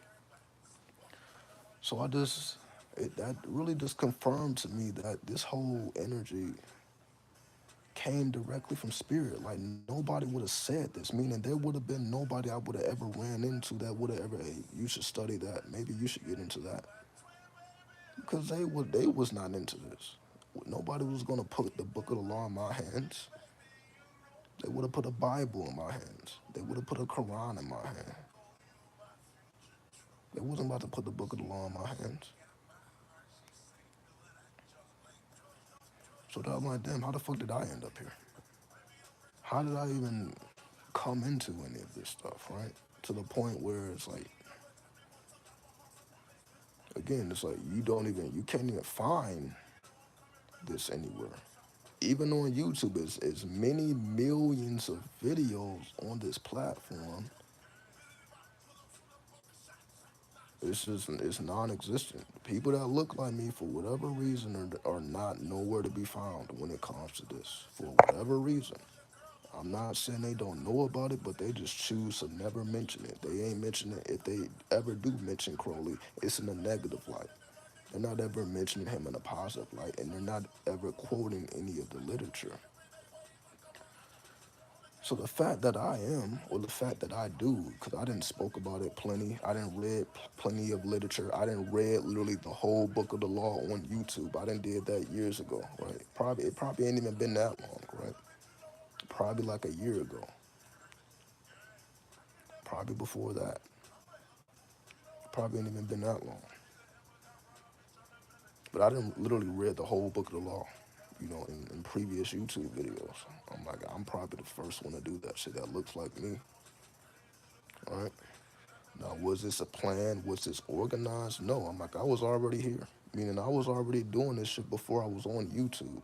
So that really just confirmed to me that this whole energy came directly from spirit. Like nobody would have said this, meaning there would have been nobody I would have ever ran into that would have ever, hey, you should study that. Maybe you should get into that. Because they was not into this. Nobody was gonna put the book of the law in my hands. They would have put a Bible in my hands. They would have put a Quran in my hand. They wasn't about to put the book of the law in my hands. So that I'm like, damn, how the fuck did I end up here? How did I even come into any of this stuff, right? To the point where it's like, again, it's like you can't even find this anywhere. Even on YouTube, it's many millions of videos on this platform. It's non-existent. People that look like me for whatever reason are not nowhere to be found when it comes to this. For whatever reason. I'm not saying they don't know about it, but they just choose to never mention it. They ain't mention it. If they ever do mention Crowley, it's in a negative light. They're not ever mentioning him in a positive light, and they're not ever quoting any of the literature. So the fact that I am, or the fact that I do, because I didn't spoke about it plenty. I didn't read plenty of literature. I didn't read literally the whole book of the law on YouTube. I didn't did that years ago, right? It probably ain't even been that long, right? Probably like a year ago. Probably before that. Probably ain't even been that long. But I didn't literally read the whole book of the law, in previous YouTube videos. I'm like, I'm probably the first one to do that shit that looks like me, right? Now, was this a plan? Was this organized? No, I'm like, I was already here. Meaning I was already doing this shit before I was on YouTube,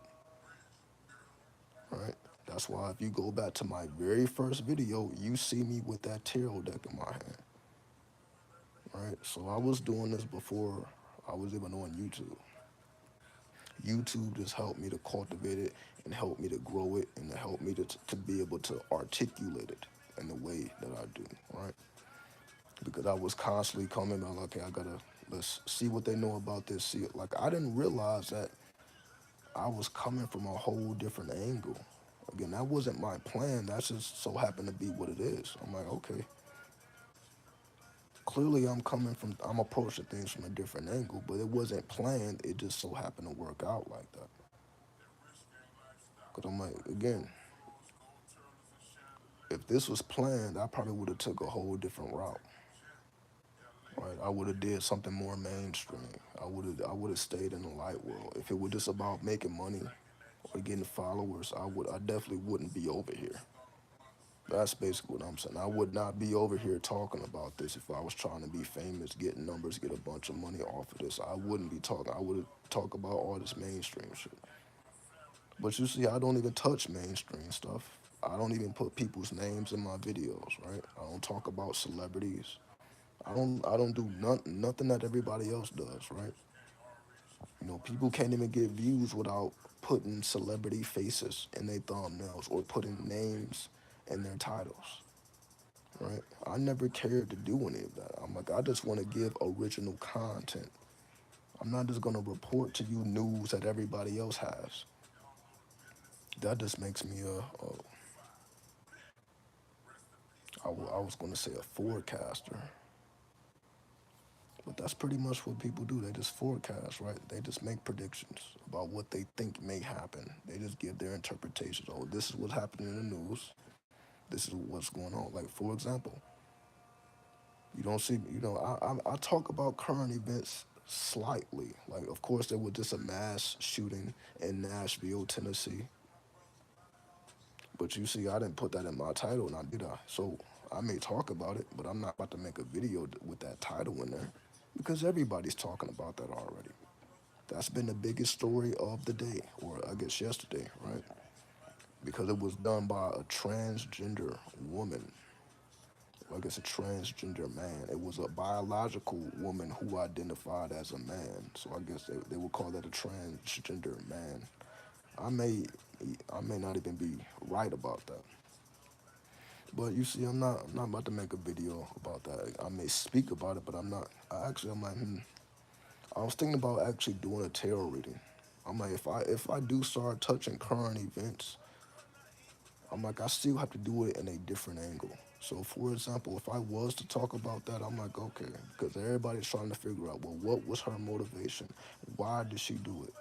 right? That's why if you go back to my very first video, you see me with that tarot deck in my hand, right? So I was doing this before I was even on YouTube. YouTube just helped me to cultivate it and help me to grow it and to help me to be able to articulate it in the way that I do, right? Because I was constantly coming on, okay, let's see what they know about this. See it. Like, I didn't realize that I was coming from a whole different angle. Again, that wasn't my plan. That just so happened to be what it is. I'm like, okay, clearly I'm approaching things from a different angle, but it wasn't planned. It just so happened to work out like that. Because I'm like, again, if this was planned, I probably would have took a whole different route. Right, I would have did something more mainstream. I would have stayed in the light world. If it was just about making money or getting followers, I definitely wouldn't be over here. That's basically what I'm saying. I would not be over here talking about this if I was trying to be famous, get numbers, get a bunch of money off of this. I wouldn't be talking. I would talk about all this mainstream shit. But you see, I don't even touch mainstream stuff. I don't even put people's names in my videos, right? I don't talk about celebrities. I don't do nothing that everybody else does, right? People can't even get views without putting celebrity faces in their thumbnails or putting names in their titles, right? I never cared to do any of that. I'm like, I just want to give original content. I'm not just gonna report to you news that everybody else has. That just makes me I was gonna say a forecaster, but that's pretty much what people do. They just forecast, right? They just make predictions about what they think may happen. They just give their interpretations. Oh, this is what's happening in the news. This is what's going on. Like, for example, you don't see, I talk about current events slightly. Like, of course, there was just a mass shooting in Nashville, Tennessee. But you see, I didn't put that in my title, now did I? So I may talk about it, but I'm not about to make a video with that title in there because everybody's talking about that already. That's been the biggest story of the day, or I guess yesterday, right? Because it was done by a transgender woman. I guess a transgender man. It was a biological woman who identified as a man. So I guess they would call that a transgender man. I may I may not even be right about that. But you see, I'm not about to make a video about that. I may speak about it, but I'm not. I'm like, I was thinking about actually doing a tarot reading. I'm like, if I do start touching current events, I'm like, I still have to do it in a different angle. So, for example, if I was to talk about that, I'm like, okay, because everybody's trying to figure out, well, what was her motivation? Why did she do it?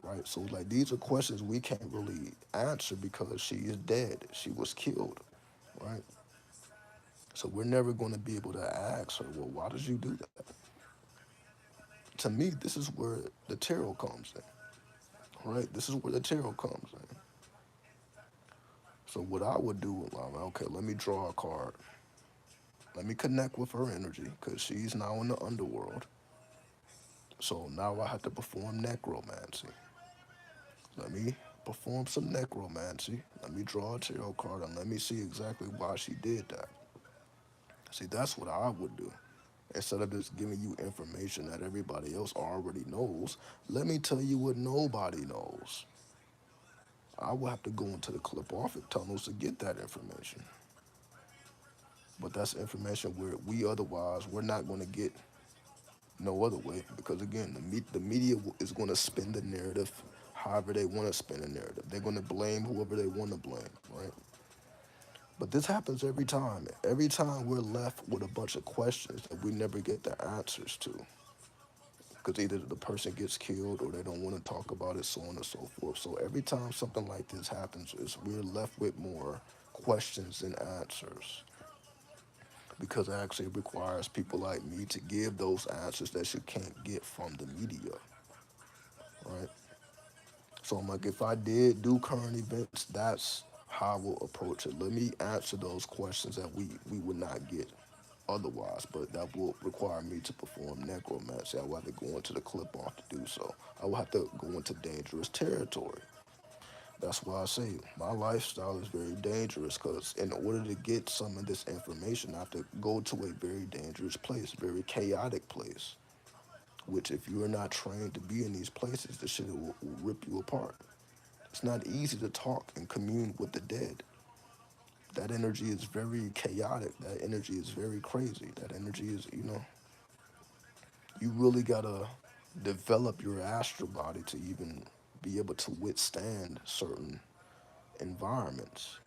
Right? So, like, these are questions we can't really answer because she is dead. She was killed, right? So, we're never going to be able to ask her, well, why did you do that? To me, this is where the tarot comes in, right? This is where the tarot comes in. So, what I would do, I'm like, okay, let me draw a card. Let me connect with her energy because she's now in the underworld. So now I have to perform necromancy. Let me perform some necromancy. Let me draw a tarot card and let me see exactly why she did that. See, that's what I would do. Instead of just giving you information that everybody else already knows, let me tell you what nobody knows. I will have to go into the clipographic tunnels to get that information. But that's information where we're not going to get no other way because again the media is going to spin the narrative however they want to spin the narrative. They're going to blame whoever they want to blame, right? But this happens every time we're left with a bunch of questions that we never get the answers to because either the person gets killed or they don't want to talk about it, so on and so forth. So every time something like this happens is we're left with more questions than answers because it actually requires people like me to give those answers that you can't get from the media, right? So I'm like, if I did do current events, that's how I will approach it. Let me answer those questions that we would not get otherwise, but that will require me to perform necromancy. I will have to go into the clip off to do so. I will have to go into dangerous territory. That's why I say my lifestyle is very dangerous because in order to get some of this information, I have to go to a very dangerous place, very chaotic place, which if you are not trained to be in these places, the shit will rip you apart. It's not easy to talk and commune with the dead. That energy is very chaotic. That energy is very crazy. That energy is, you really gotta develop your astral body to even be able to withstand certain environments,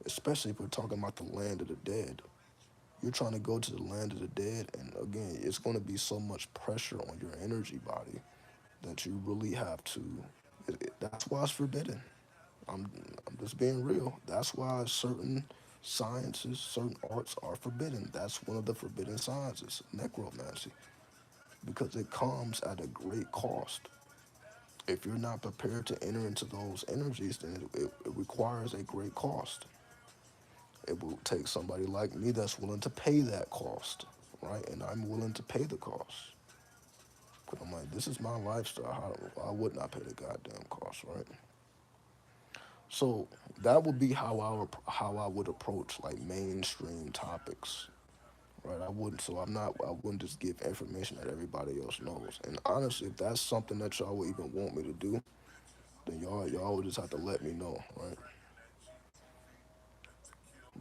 especially if we're talking about the land of the dead. You're trying to go to the land of the dead, and again, it's going to be so much pressure on your energy body that you really have to. That's why it's forbidden. I'm, I'm just being real. That's why certain sciences, certain arts are forbidden. That's one of the forbidden sciences, necromancy, because it comes at a great cost. If you're not prepared to enter into those energies, then it requires a great cost. It will take somebody like me that's willing to pay that cost, right? And I'm willing to pay the cost. Because I'm like, this is my lifestyle. I would not pay the goddamn cost, right? So that would be how I would approach like mainstream topics, right? I wouldn't. So I wouldn't just give information that everybody else knows. And honestly, if that's something that y'all would even want me to do, then y'all would just have to let me know, right?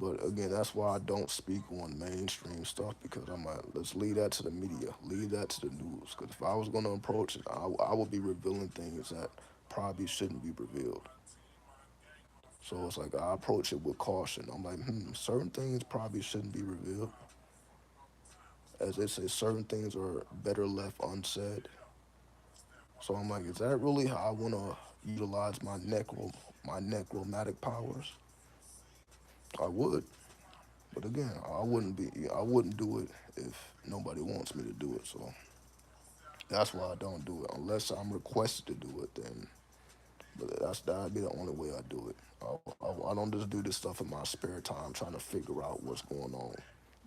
But again, that's why I don't speak on mainstream stuff because I'm like, let's leave that to the media, leave that to the news. Because if I was going to approach it, I would be revealing things that probably shouldn't be revealed. So it's like I approach it with caution. I'm like, certain things probably shouldn't be revealed. As they say, certain things are better left unsaid. So I'm like, is that really how I want to utilize my necromantic powers? I would, but again, I wouldn't do it if nobody wants me to do it. So that's why I don't do it unless I'm requested to do it. Then, but that'd be the only way I do it. I don't just do this stuff in my spare time trying to figure out what's going on.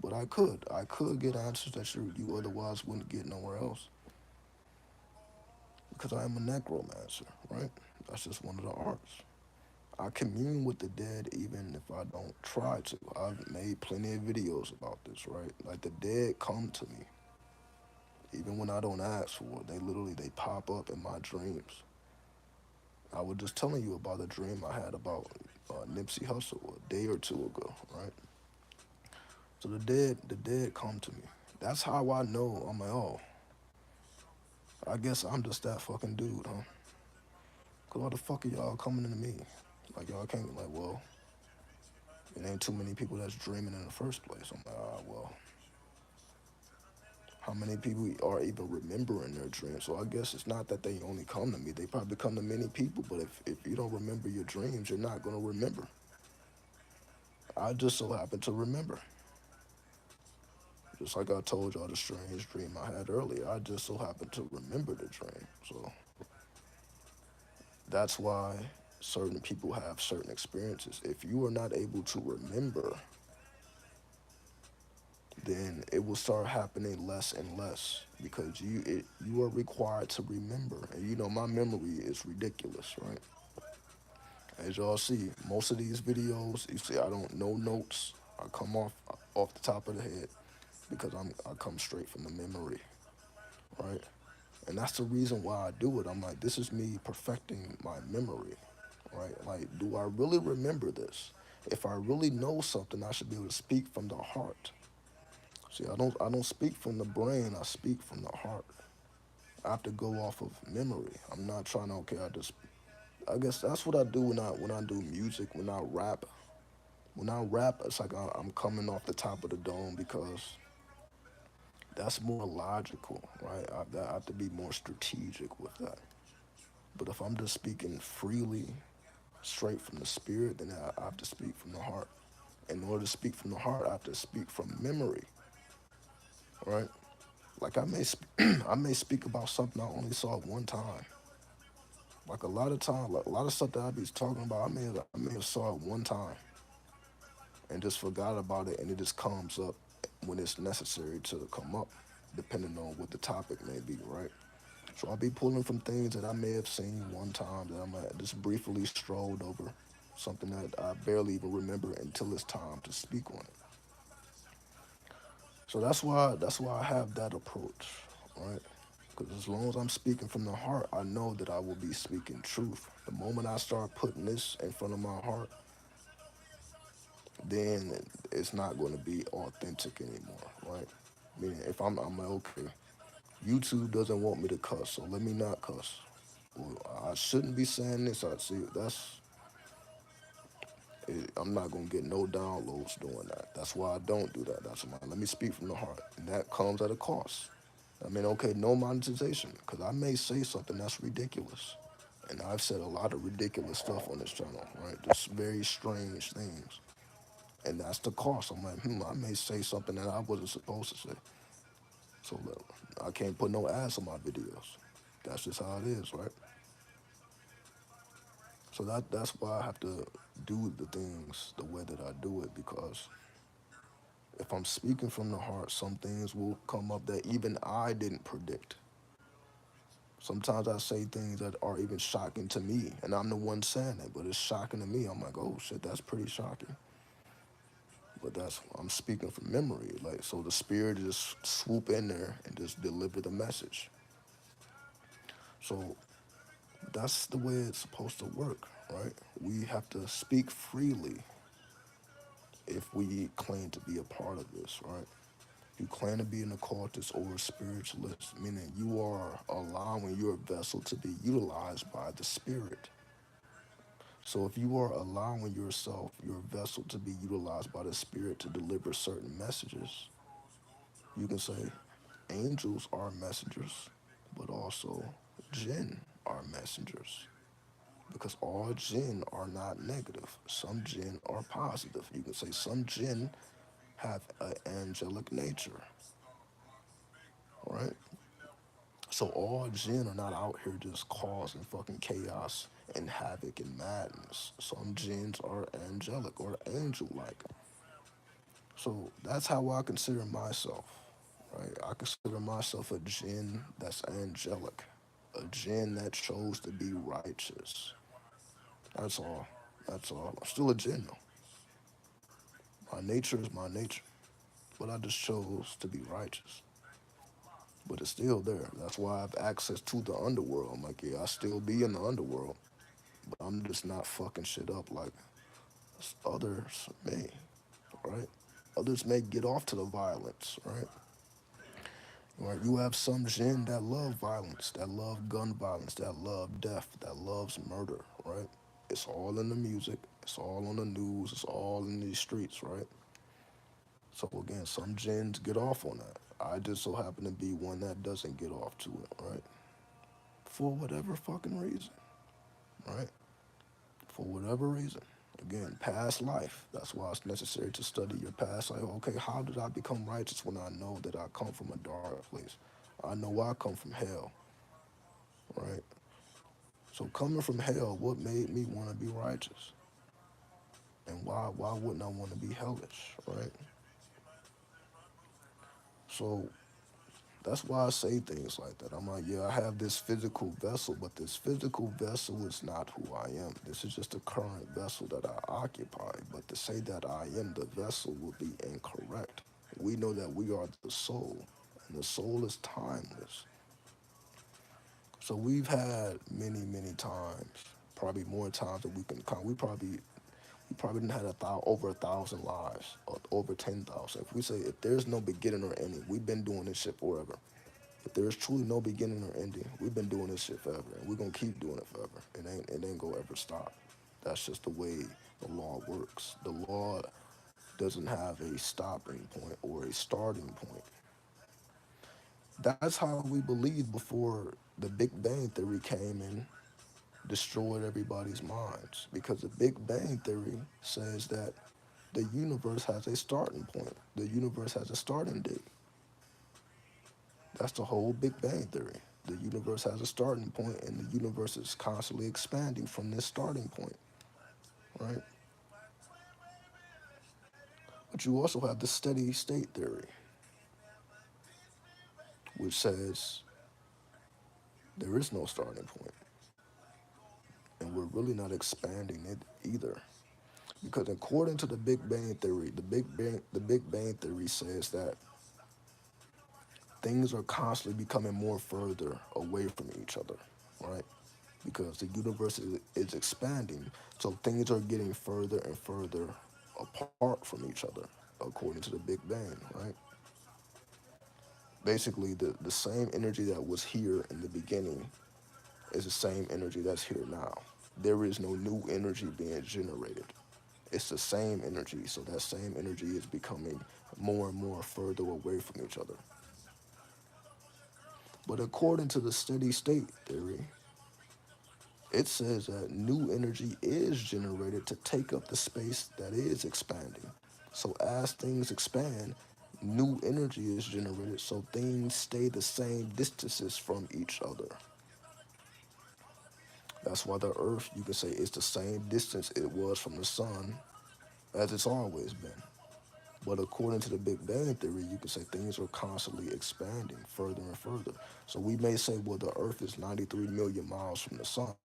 But I could get answers that you otherwise wouldn't get nowhere else because I am a necromancer, right? That's just one of the arts. I commune with the dead even if I don't try to. I've made plenty of videos about this, right? Like the dead come to me even when I don't ask for it. They pop up in my dreams. I was just telling you about a dream I had about Nipsey Hussle a day or two ago, right? So the dead come to me. That's how I know. I'm like, oh, I guess I'm just that fucking dude, huh? Cause why the fuck are y'all coming to me? Like y'all can't like, well, it ain't too many people that's dreaming in the first place. I'm like, well, how many people are even remembering their dreams? So I guess it's not that they only come to me. They probably come to many people, but if you don't remember your dreams, you're not gonna remember. I just so happen to remember. Just like I told y'all the strange dream I had earlier, I just so happened to remember the dream. So that's why certain people have certain experiences. If you are not able to remember, then it will start happening less and less because you are required to remember. And you know my memory is ridiculous, right? As y'all see, most of these videos, you see I don't know notes. I come off the top of the head because I come straight from the memory, right? And that's the reason why I do it. I'm like, this is me perfecting my memory, right? Like, do I really remember this? If I really know something, I should be able to speak from the heart. See, I don't speak from the brain. I speak from the heart. I have to go off of memory. I'm not trying to. Okay, I guess that's what I do when I do music. When I rap. When I rap, it's like I'm coming off the top of the dome because that's more logical, right? I have to be more strategic with that. But if I'm just speaking freely, straight from the spirit, then I have to speak from the heart. In order to speak from the heart, I have to speak from memory, right? Like I may speak about something I only saw one time. Like a lot of time, like a lot of stuff that I be talking about, I may have saw it one time and just forgot about it, and it just comes up when it's necessary to come up, depending on what the topic may be, right? So I'll be pulling from things that I may have seen one time that I might just briefly strolled over, something that I barely even remember until it's time to speak on it. So that's why I have that approach, right? Because as long as I'm speaking from the heart, I know that I will be speaking truth. The moment I start putting this in front of my heart, then it's not going to be authentic anymore, right? Meaning, if I'm like, okay, YouTube doesn't want me to cuss, so let me not cuss. Well, I shouldn't be saying this. I see I'm not gonna get no downloads doing that. That's why I don't do that. That's why let me speak from the heart, and that comes at a cost. I mean, okay, no monetization, because I may say something that's ridiculous, and I've said a lot of ridiculous stuff on this channel, right? Just very strange things, and that's the cost. I'm like, I may say something that I wasn't supposed to say, so look, I can't put no ads on my videos. That's just how it is, right? So that's why I have to do the things the way that I do it because if I'm speaking from the heart, some things will come up that even I didn't predict. Sometimes I say things that are even shocking to me, and I'm the one saying it, but it's shocking to me. I'm like, oh shit, that's pretty shocking. But I'm speaking from memory, like so the spirit just swoop in there and just deliver the message. So that's the way it's supposed to work, right? We have to speak freely if we claim to be a part of this, right? You claim to be an occultist or a spiritualist, meaning you are allowing your vessel to be utilized by the spirit. So if you are allowing yourself, your vessel to be utilized by the spirit to deliver certain messages, you can say angels are messengers, but also jinn are messengers. Because all jinn are not negative. Some jinn are positive. You can say some jinn have an angelic nature, right? So all jinn are not out here just causing fucking chaos and havoc and madness. Some jinns are angelic or angel like. So that's how I consider myself, right? I consider myself a jinn that's angelic, a jinn that chose to be righteous. That's all. That's all. I'm still a jinn though. My nature is my nature, but I just chose to be righteous. But it's still there. That's why I have access to the underworld. I'm like, yeah, I still be in the underworld, but I'm just not fucking shit up like others may, right? Others may get off to the violence, right? Right? You have some jinn that love violence, that love gun violence, that love death, that loves murder, right? It's all in the music, it's all on the news, it's all in these streets, right? So again, some jinns get off on that. I just so happen to be one that doesn't get off to it, right? For whatever fucking reason, right? For whatever reason. Again, past life. That's why it's necessary to study your past life. Okay, how did I become righteous when I know that I come from a dark place? I know I come from hell, right? So coming from hell, what made me want to be righteous? And why wouldn't I want to be hellish, right? So that's why I say things like that. I'm like, yeah, I have this physical vessel, but this physical vessel is not who I am. This is just a current vessel that I occupy. But to say that I am the vessel would be incorrect. We know that we are the soul, and the soul is timeless. So we've had many, many times, probably more times than we can count. We probably didn't had over 1,000 lives, or over 10,000. If we say if there's no beginning or ending, we've been doing this shit forever. If there's truly no beginning or ending, we've been doing this shit forever, and we're gonna keep doing it forever. It ain't gonna ever stop. That's just the way the law works. The law doesn't have a stopping point or a starting point. That's how we believed before the Big Bang Theory came and destroyed everybody's minds. Because the Big Bang Theory says that the universe has a starting point. The universe has a starting date. That's the whole Big Bang Theory. The universe has a starting point, and the universe is constantly expanding from this starting point, right? But you also have the steady state theory, which says there is no starting point, and we're really not expanding it either. Because according to the Big Bang Theory, the Big Bang Theory says that things are constantly becoming more further away from each other, right? Because the universe is expanding, so things are getting further and further apart from each other, according to the Big Bang, right? Basically, the same energy that was here in the beginning is the same energy that's here now. There is no new energy being generated. It's the same energy, so that same energy is becoming more and more further away from each other. But according to the steady state theory, it says that new energy is generated to take up the space that is expanding. So as things expand, new energy is generated so things stay the same distances from each other. That's why the Earth, you can say, is the same distance it was from the sun as it's always been. But according to the Big Bang Theory, you can say things are constantly expanding further and further. So we may say, well, the Earth is 93 million miles from the sun.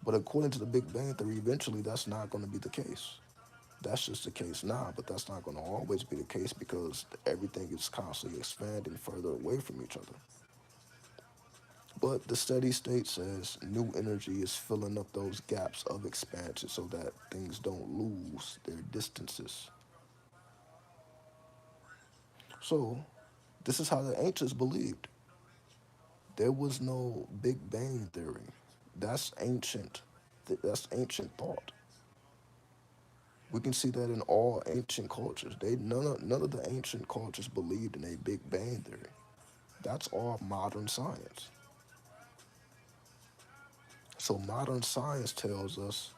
But according to the Big Bang Theory, eventually that's not going to be the case. That's just the case now, but that's not going to always be the case because everything is constantly expanding further away from each other. But the steady state says new energy is filling up those gaps of expansion so that things don't lose their distances. So, this is how the ancients believed. There was no Big Bang Theory. That's ancient. That's ancient thought. We can see that in all ancient cultures. None of the ancient cultures believed in a Big Bang Theory. That's all modern science. So modern science tells us,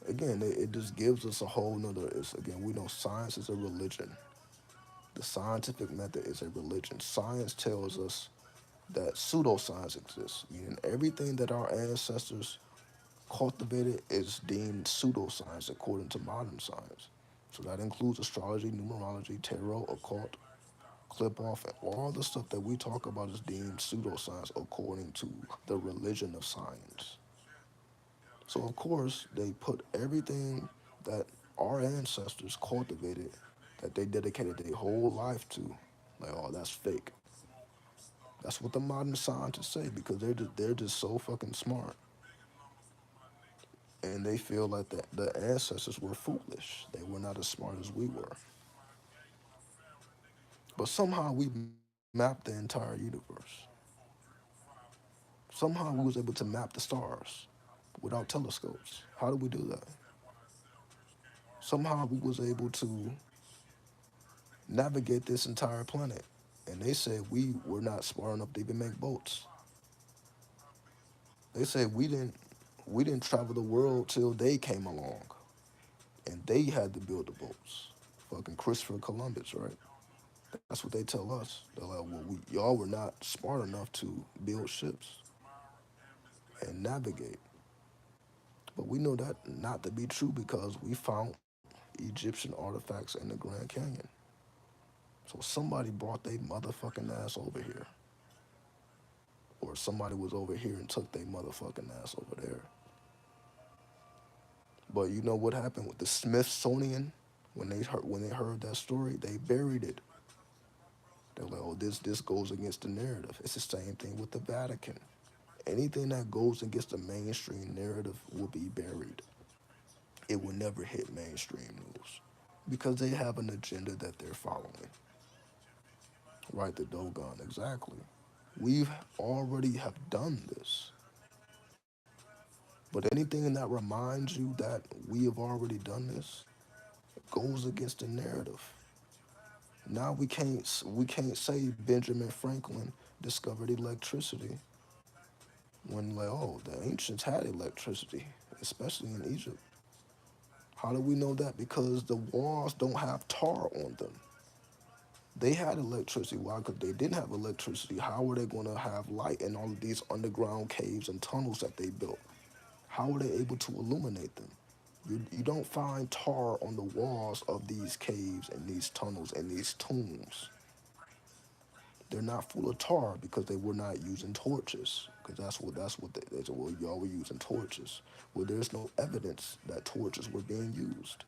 again, it just gives us a whole nother, again, we know science is a religion. The scientific method is a religion. Science tells us that pseudoscience exists, meaning everything that our ancestors cultivated is deemed pseudoscience according to modern science. So that includes astrology, numerology, tarot, occult, clip off, and all the stuff that we talk about is deemed pseudoscience according to the religion of science. So of course they put everything that our ancestors cultivated, that they dedicated their whole life to, like, oh, that's fake. That's what the modern scientists say because they're just so fucking smart, and they feel like the ancestors were foolish. They were not as smart as we were. But somehow we mapped the entire universe. Somehow we was able to map the stars without telescopes. How did we do that? Somehow we was able to navigate this entire planet. And they said we were not smart enough to even make boats. They said we didn't travel the world till they came along. And they had to build the boats. Fucking Christopher Columbus, right? That's what they tell us. They're like, well, y'all were not smart enough to build ships and navigate. But we know that not to be true because we found Egyptian artifacts in the Grand Canyon. So somebody brought their motherfucking ass over here. Or somebody was over here and took their motherfucking ass over there. But you know what happened with the Smithsonian? When they heard that story, they buried it. They're like, oh, this goes against the narrative. It's the same thing with the Vatican. Anything that goes against the mainstream narrative will be buried. It will never hit mainstream news because they have an agenda that they're following. Right, the Dogon, exactly. We've already have done this. But anything that reminds you that we have already done this goes against the narrative. Now we can't say Benjamin Franklin discovered electricity when, like, oh, the ancients had electricity, especially in Egypt. How do we know that? Because the walls don't have tar on them. They had electricity. Why? Because they didn't have electricity. How were they going to have light in all of these underground caves and tunnels that they built? How were they able to illuminate them? You don't find tar on the walls of these caves and these tunnels and these tombs. They're not full of tar because they were not using torches. Because that's what they said. Well, y'all were using torches. Well, there's no evidence that torches were being used.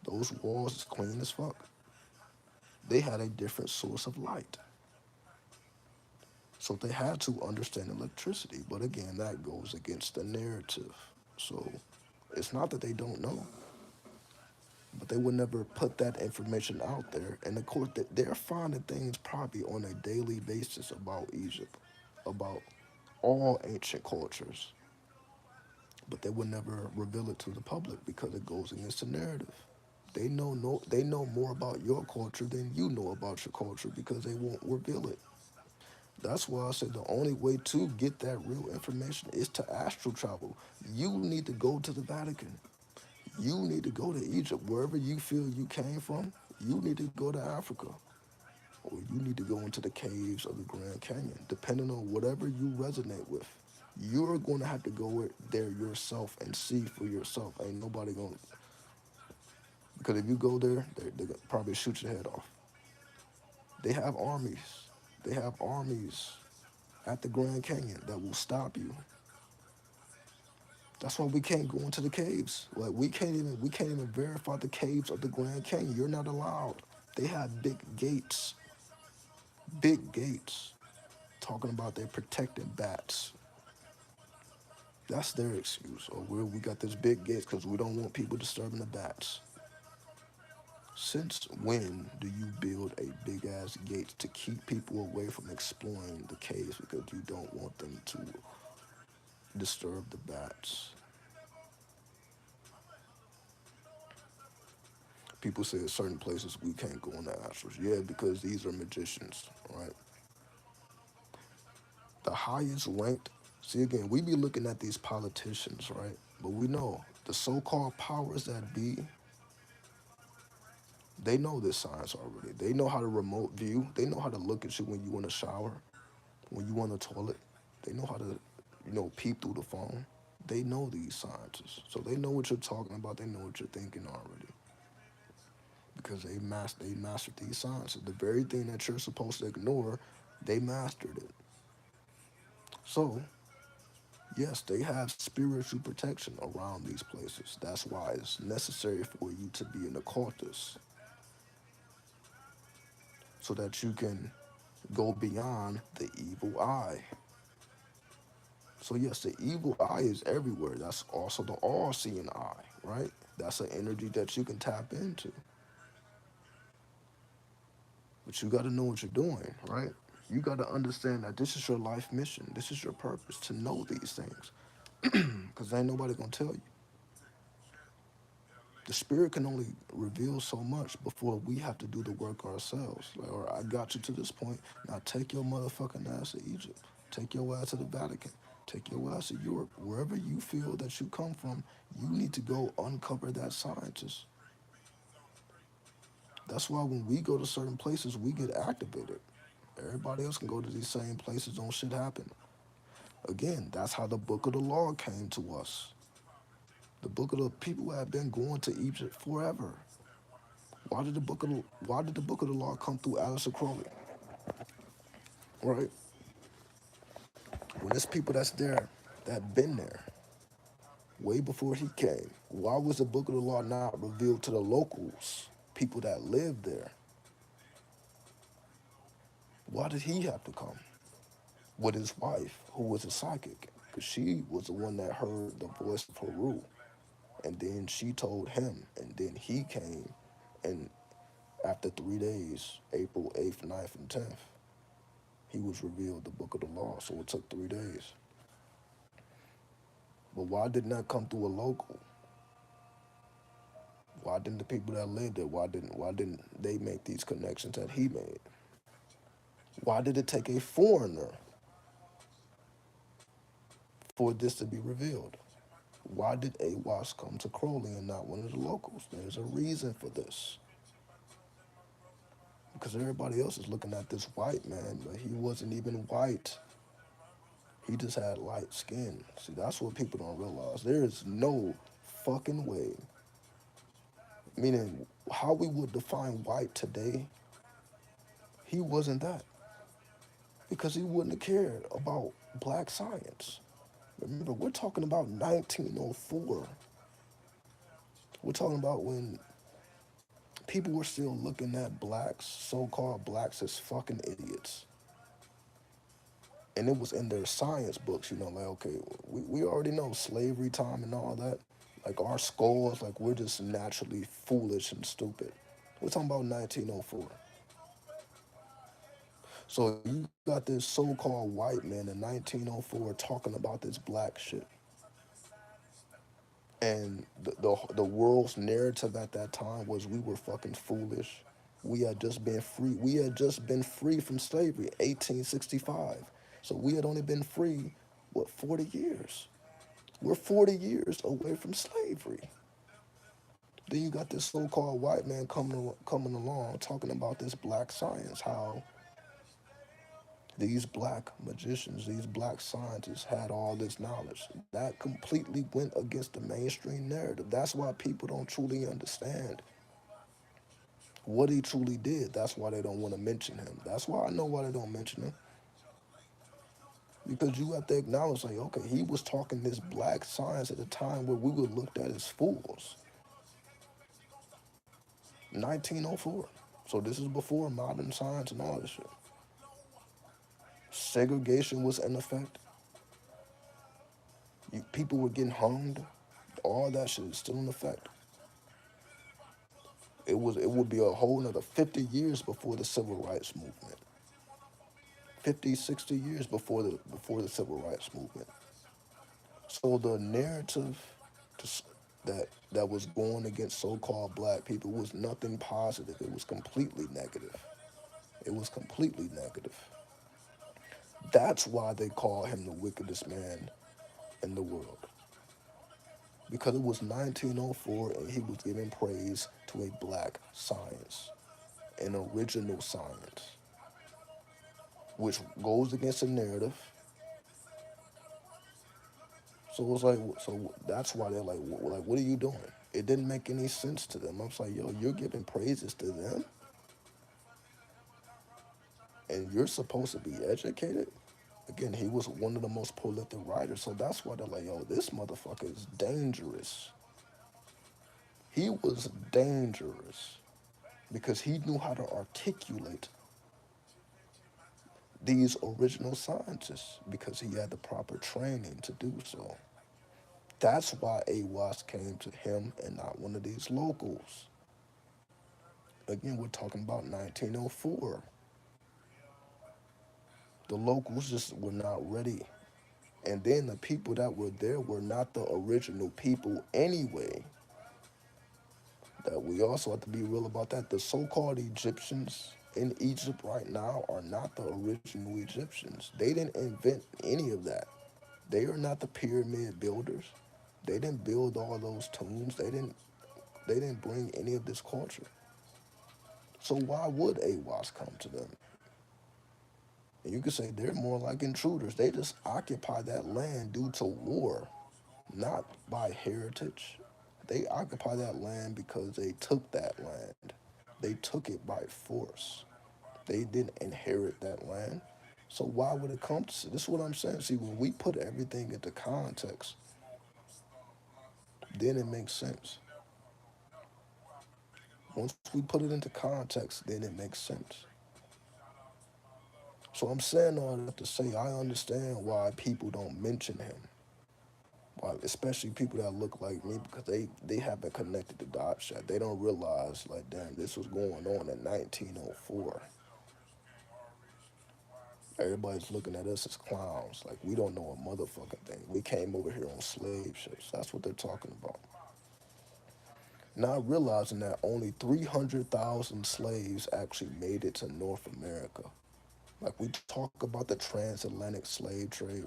Those walls is clean as fuck. They had a different source of light. So they had to understand electricity. But again, that goes against the narrative. So it's not that they don't know, but they would never put that information out there. And of course, they're finding things probably on a daily basis about Egypt, about all ancient cultures, but they would never reveal it to the public because it goes against the narrative. They know more about your culture than you know about your culture because they won't reveal it. That's why I said the only way to get that real information is to astral travel. You need to go to the Vatican. You need to go to Egypt, wherever you feel you came from. You need to go to Africa, or you need to go into the caves of the Grand Canyon, depending on whatever you resonate with. You're going to have to go there yourself and see for yourself. Ain't nobody going to, because if you go there, they're gonna probably shoot your head off. They have armies. They have armies at the Grand Canyon that will stop you. That's why we can't go into the caves. Like we can't even verify the caves of the Grand Canyon. You're not allowed. They have big gates, talking about they're protecting bats. That's their excuse. Or we got this big gates because we don't want people disturbing the bats. Since when do you build a big ass gate to keep people away from exploring the caves because you don't want them to disturb the bats? People say at certain places we can't go in the astrals. Yeah, because these are magicians, right? The highest ranked, see again, we be looking at these politicians, right? But we know the so-called powers that be, they know this science already. They know how to remote view. They know how to look at you when you in a shower. When you on the toilet, they know how to, peep through the phone. They know these scientists. So they know what you're talking about. They know what you're thinking already. Because they mastered these sciences. The very thing that you're supposed to ignore, they mastered it. So, yes, they have spiritual protection around these places. That's why it's necessary for you to be an occultist so that you can go beyond the evil eye. So yes, the evil eye is everywhere. That's also the all-seeing eye, right? That's an energy that you can tap into. But you got to know what you're doing, right? You got to understand that this is your life mission. This is your purpose to know these things. Because ain't nobody going to tell you. The spirit can only reveal so much before we have to do the work ourselves. Like, all right, I got you to this point. Now take your motherfucking ass to Egypt. Take your ass to the Vatican. Take your ass to Europe. Wherever you feel that you come from, you need to go uncover that scientist. That's why when we go to certain places, we get activated. Everybody else can go to these same places, don't shit happen. Again, that's how the book of the law came to us. The book of the people have been going to Egypt forever. Why did the book of the law come through Alistair Crowley? Right? When there's people that's there, that been there way before he came. Why was the book of the law not revealed to the locals, people that lived there? Why did he have to come with his wife, who was a psychic? Because she was the one that heard the voice of Haru. And then she told him, and then he came. And after 3 days, April 8th, 9th, and 10th, he was revealed the book of the law. So it took 3 days. But why didn't that come through a local? Why didn't the people that lived there, why didn't they make these connections that he made? Why did it take a foreigner for this to be revealed? Why did AWAS come to Crowley and not one of the locals? There's a reason for this. Because everybody else is looking at this white man, but he wasn't even white. He just had light skin. See, that's what people don't realize. There is no fucking way. Meaning, how we would define white today, he wasn't that. Because he wouldn't have cared about black science. Remember, we're talking about 1904. We're talking about when people were still looking at blacks, so-called blacks, as fucking idiots. And it was in their science books, like, okay, we already know slavery time and all that. Like, our skulls, like, we're just naturally foolish and stupid. We're talking about 1904. So you got this so-called white man in 1904 talking about this black shit. And the world's narrative at that time was we were fucking foolish. We had just been free. We had just been free from slavery, 1865. So we had only been free, what, 40 years? We're 40 years away from slavery. Then you got this so-called white man coming along talking about this black science, how these black magicians, these black scientists had all this knowledge. That completely went against the mainstream narrative. That's why people don't truly understand what he truly did. That's why they don't want to mention him. That's why I know why they don't mention him. Because you have to acknowledge, like, okay, he was talking this black science at a time where we were looked at as fools. 1904. So this is before modern science and all this shit. Segregation was in effect. People were getting hung. All that shit is still in effect. It would be a whole another 50 years before the civil rights movement. 50, 60 years before the civil rights movement. So the narrative that was going against so-called black people was nothing positive. It was completely negative. It was completely negative. That's why they call him the wickedest man in the world. Because it was 1904 and he was giving praise to a black science, an original science. which goes against the narrative. So it's like, so that's why they're like, like, what are you doing? It didn't make any sense to them. I was like, yo, you're giving praises to them, and you're supposed to be educated. Again, he was one of the most prolific writers, so that's why they're like, yo, this motherfucker is dangerous. He was dangerous because he knew how to articulate these original scientists because he had the proper training to do so. That's why AWAS came to him and not one of these locals. Again, we're talking about 1904. The locals just were not ready. And then the people that were there were not the original people anyway. That we also have to be real about that. The so-called Egyptians in Egypt right now are not the original Egyptians. They didn't invent any of that. They are not the pyramid builders. They didn't build all those tombs. They didn't bring any of this culture. So why would AWAS come to them? And you could say they're more like intruders. They just occupy that land due to war, not by heritage. They occupy that land because they took that land. They took it by force. They didn't inherit that land. So why would it come to this? Is what I'm saying. See, when we put everything into context, then it makes sense. Once we put it into context, then it makes sense. So I'm saying all that to say I understand why people don't mention him. Why, especially people that look like me, because they haven't connected the dots yet. They don't realize, like, damn, this was going on in 1904. Everybody's looking at us as clowns. Like, we don't know a motherfucking thing. We came over here on slave ships. That's what they're talking about. Not realizing that only 300,000 slaves actually made it to North America. Like, we talk about the transatlantic slave trade,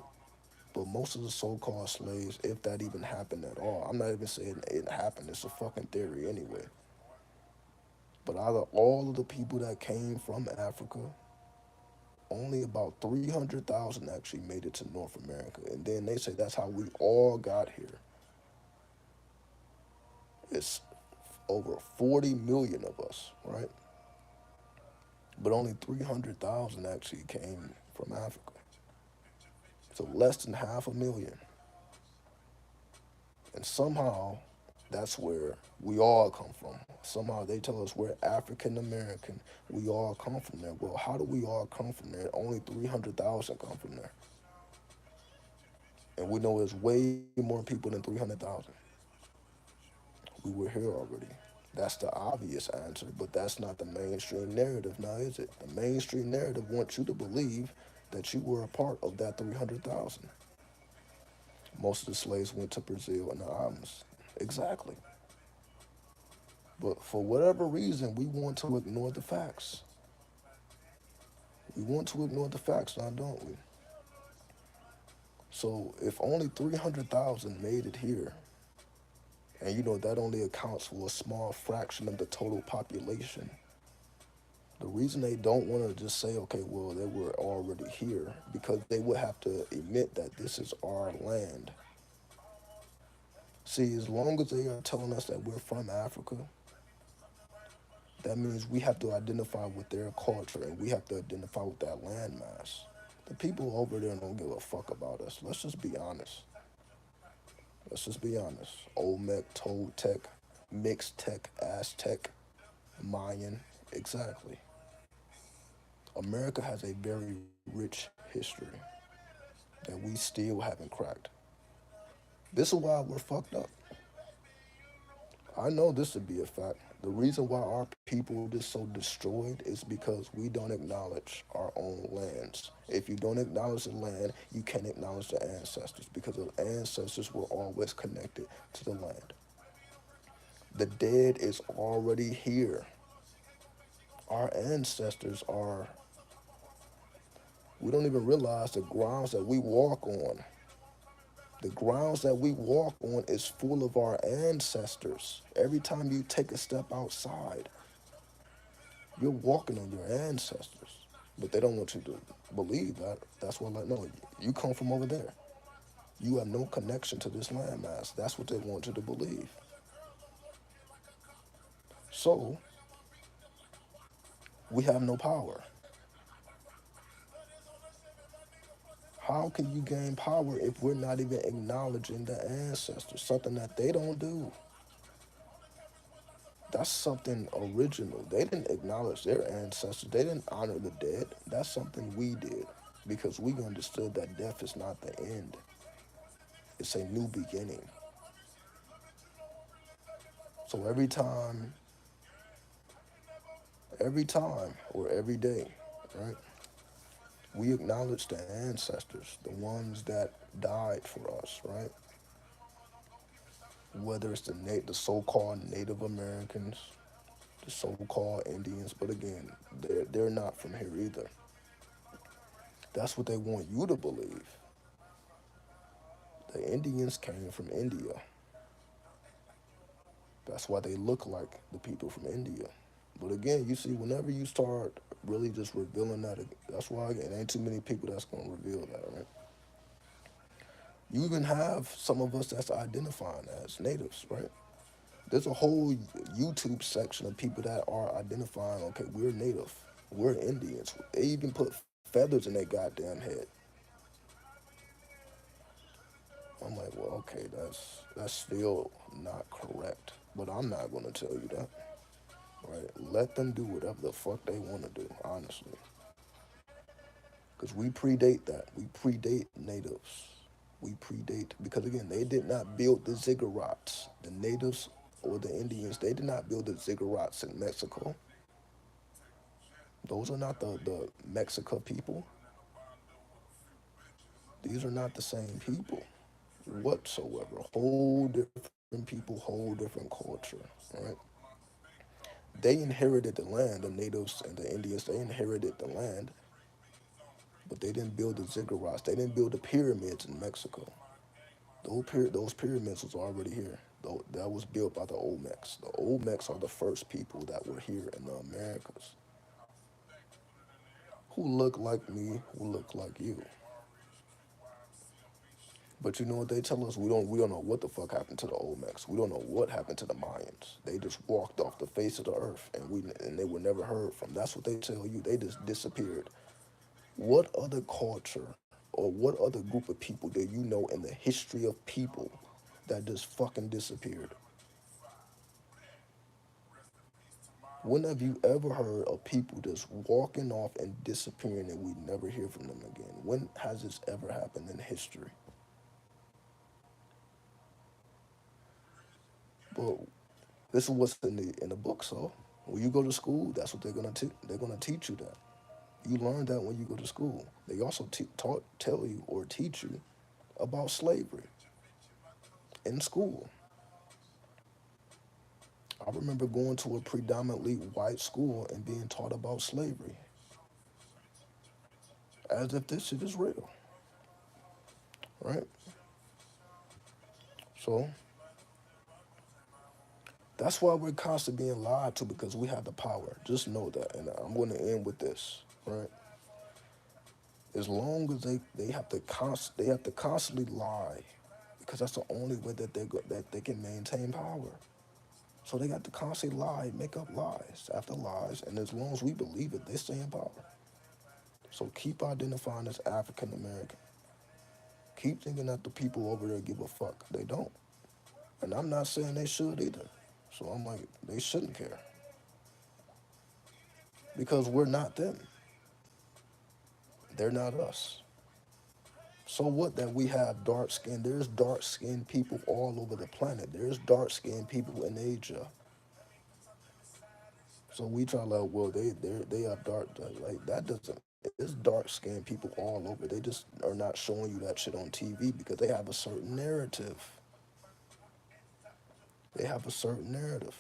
but most of the so-called slaves, if that even happened at all, I'm not even saying it happened. It's a fucking theory anyway. But out of all of the people that came from Africa, only about 300,000 actually made it to North America. And then they say that's how we all got here. It's over 40 million of us, right? But only 300,000 actually came from Africa. So less than half a million. And somehow that's where we all come from. Somehow they tell us we're African American. We all come from there. Well, how do we all come from there? Only 300,000 come from there. And we know there's way more people than 300,000. We were here already. That's the obvious answer, but that's not the mainstream narrative now, is it? The mainstream narrative wants you to believe that you were a part of that 300,000. Most of the slaves went to Brazil and the islands. Exactly. But for whatever reason, we want to ignore the facts. We want to ignore the facts now, don't we? So if only 300,000 made it here, and you know that only accounts for a small fraction of the total population, the reason they don't want to just say, okay, well, they were already here, because they would have to admit that this is our land. See, as long as they are telling us that we're from Africa, that means we have to identify with their culture and we have to identify with that landmass. The people over there don't give a fuck about us. Let's just be honest. Let's just be honest. Olmec, Toltec, Mixtec, Aztec, Mayan, exactly. America has a very rich history that we still haven't cracked. This is why we're fucked up. I know this to be a fact. The reason why our people is so destroyed is because we don't acknowledge our own lands. If you don't acknowledge the land, you can't acknowledge the ancestors because the ancestors were always connected to the land. The dead is already here. Our ancestors are, we don't even realize the grounds that we walk on. The grounds that we walk on is full of our ancestors. Every time you take a step outside, you're walking on your ancestors. But they don't want you to believe that. That's what, like, no, you come from over there. You have no connection to this landmass. That's what they want you to believe. So we have no power. How can you gain power if we're not even acknowledging the ancestors? Something that they don't do. That's something original. They didn't acknowledge their ancestors. They didn't honor the dead. That's something we did because we understood that death is not the end. It's a new beginning. So every time or every day, right? We acknowledge the ancestors, the ones that died for us, right? Whether it's the so-called Native Americans, the so-called Indians, but again, they're not from here either. That's what they want you to believe. The Indians came from India. That's why they look like the people from India. But again, you see, whenever you start really just revealing that, that's why again, ain't too many people that's gonna reveal that, right? You even have some of us that's identifying as natives, right? There's a whole YouTube section of people that are identifying, okay, we're native, we're Indians. They even put feathers in their goddamn head. I'm like, well, okay, that's still not correct. But I'm not gonna tell you that. Right? Let them do whatever the fuck they wanna do, honestly. Because we predate that. We predate natives. We predate because again, they did not build the ziggurats. The natives or the Indians, they did not build the ziggurats in Mexico. Those are not the Mexico people. These are not the same people whatsoever. Whole different people, whole different culture. Right? They inherited the land, the natives and the Indians, they inherited the land, but they didn't build the ziggurats. They didn't build the pyramids in Mexico. Those pyramids was already here. Though that was built by the Olmecs. The Olmecs are the first people that were here in the Americas, who look like me, who look like you. But you know what they tell us? We don't know what the fuck happened to the Olmecs. We don't know what happened to the Mayans. They just walked off the face of the earth, and they were never heard from. That's what they tell you. They just disappeared. What other culture or what other group of people do you know in the history of people that just fucking disappeared? When have you ever heard of people just walking off and disappearing and we never hear from them again? When has this ever happened in history? But this is what's in the book. So when you go to school, that's what they're gonna teach you that. You learn that when you go to school. They also tell you or teach you about slavery in school. I remember going to a predominantly white school and being taught about slavery as if this shit is real, right? So that's why we're constantly being lied to because we have the power. Just know that. And I'm going to end with this, right? As long as they have to constantly lie because that's the only way that they can maintain power. So they got to constantly lie, make up lies after lies, and as long as we believe it, they stay in power. So keep identifying as African American. Keep thinking that the people over there give a fuck. They don't. And I'm not saying they should either. So I'm like, they shouldn't care because we're not them. They're not us. So what that we have dark skin? There's dark skinned people all over the planet. There's dark skinned people in Asia. So we try like, well, they have dark like that doesn't. It's dark skinned people all over. They just are not showing you that shit on TV because they have a certain narrative. They have a certain narrative.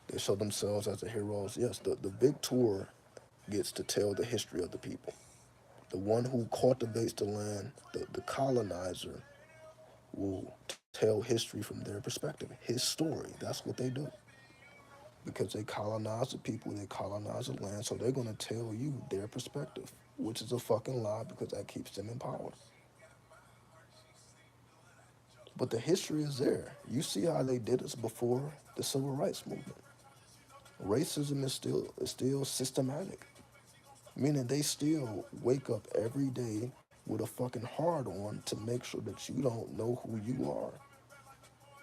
They show themselves as the heroes. Yes, the victor gets to tell the history of the people. The one who cultivates the land, the colonizer, will tell history from their perspective, his story. That's what they do. because they colonize the people, they colonize the land, so they're gonna tell you their perspective, which is a fucking lie because that keeps them in power. But the history is there. You see how they did us before the civil rights movement. Racism is still systematic, meaning they still wake up every day with a fucking hard on to make sure that you don't know who you are,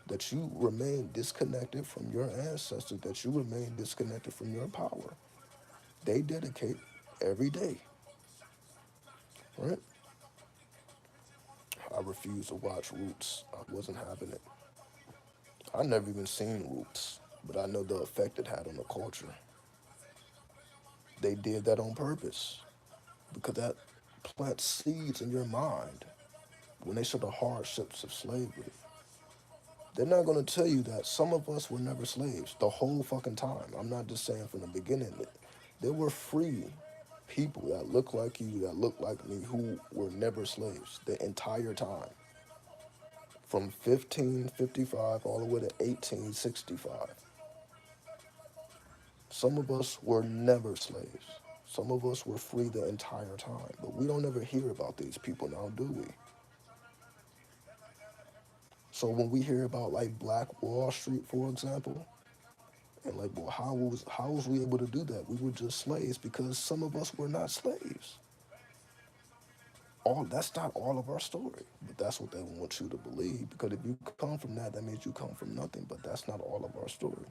that you remain disconnected from your ancestors, that you remain disconnected from your power. They dedicate every day, right? I refuse to watch Roots. I wasn't having it. I never even seen Roots, but I know the effect it had on the culture. They did that on purpose because that plants seeds in your mind when they show the hardships of slavery. They're not going to tell you that some of us were never slaves the whole fucking time. I'm not just saying from the beginning. There were free people that look like you, that look like me, who were never slaves the entire time. From 1555 all the way to 1865. Some of us were never slaves. Some of us were free the entire time. But we don't ever hear about these people now, do we? So when we hear about like Black Wall Street, for example, and like, well, how was we able to do that? We were just slaves because some of us were not slaves. All that's not all of our story, but that's what they want you to believe. Because if you come from that, that means you come from nothing. But that's not all of our story.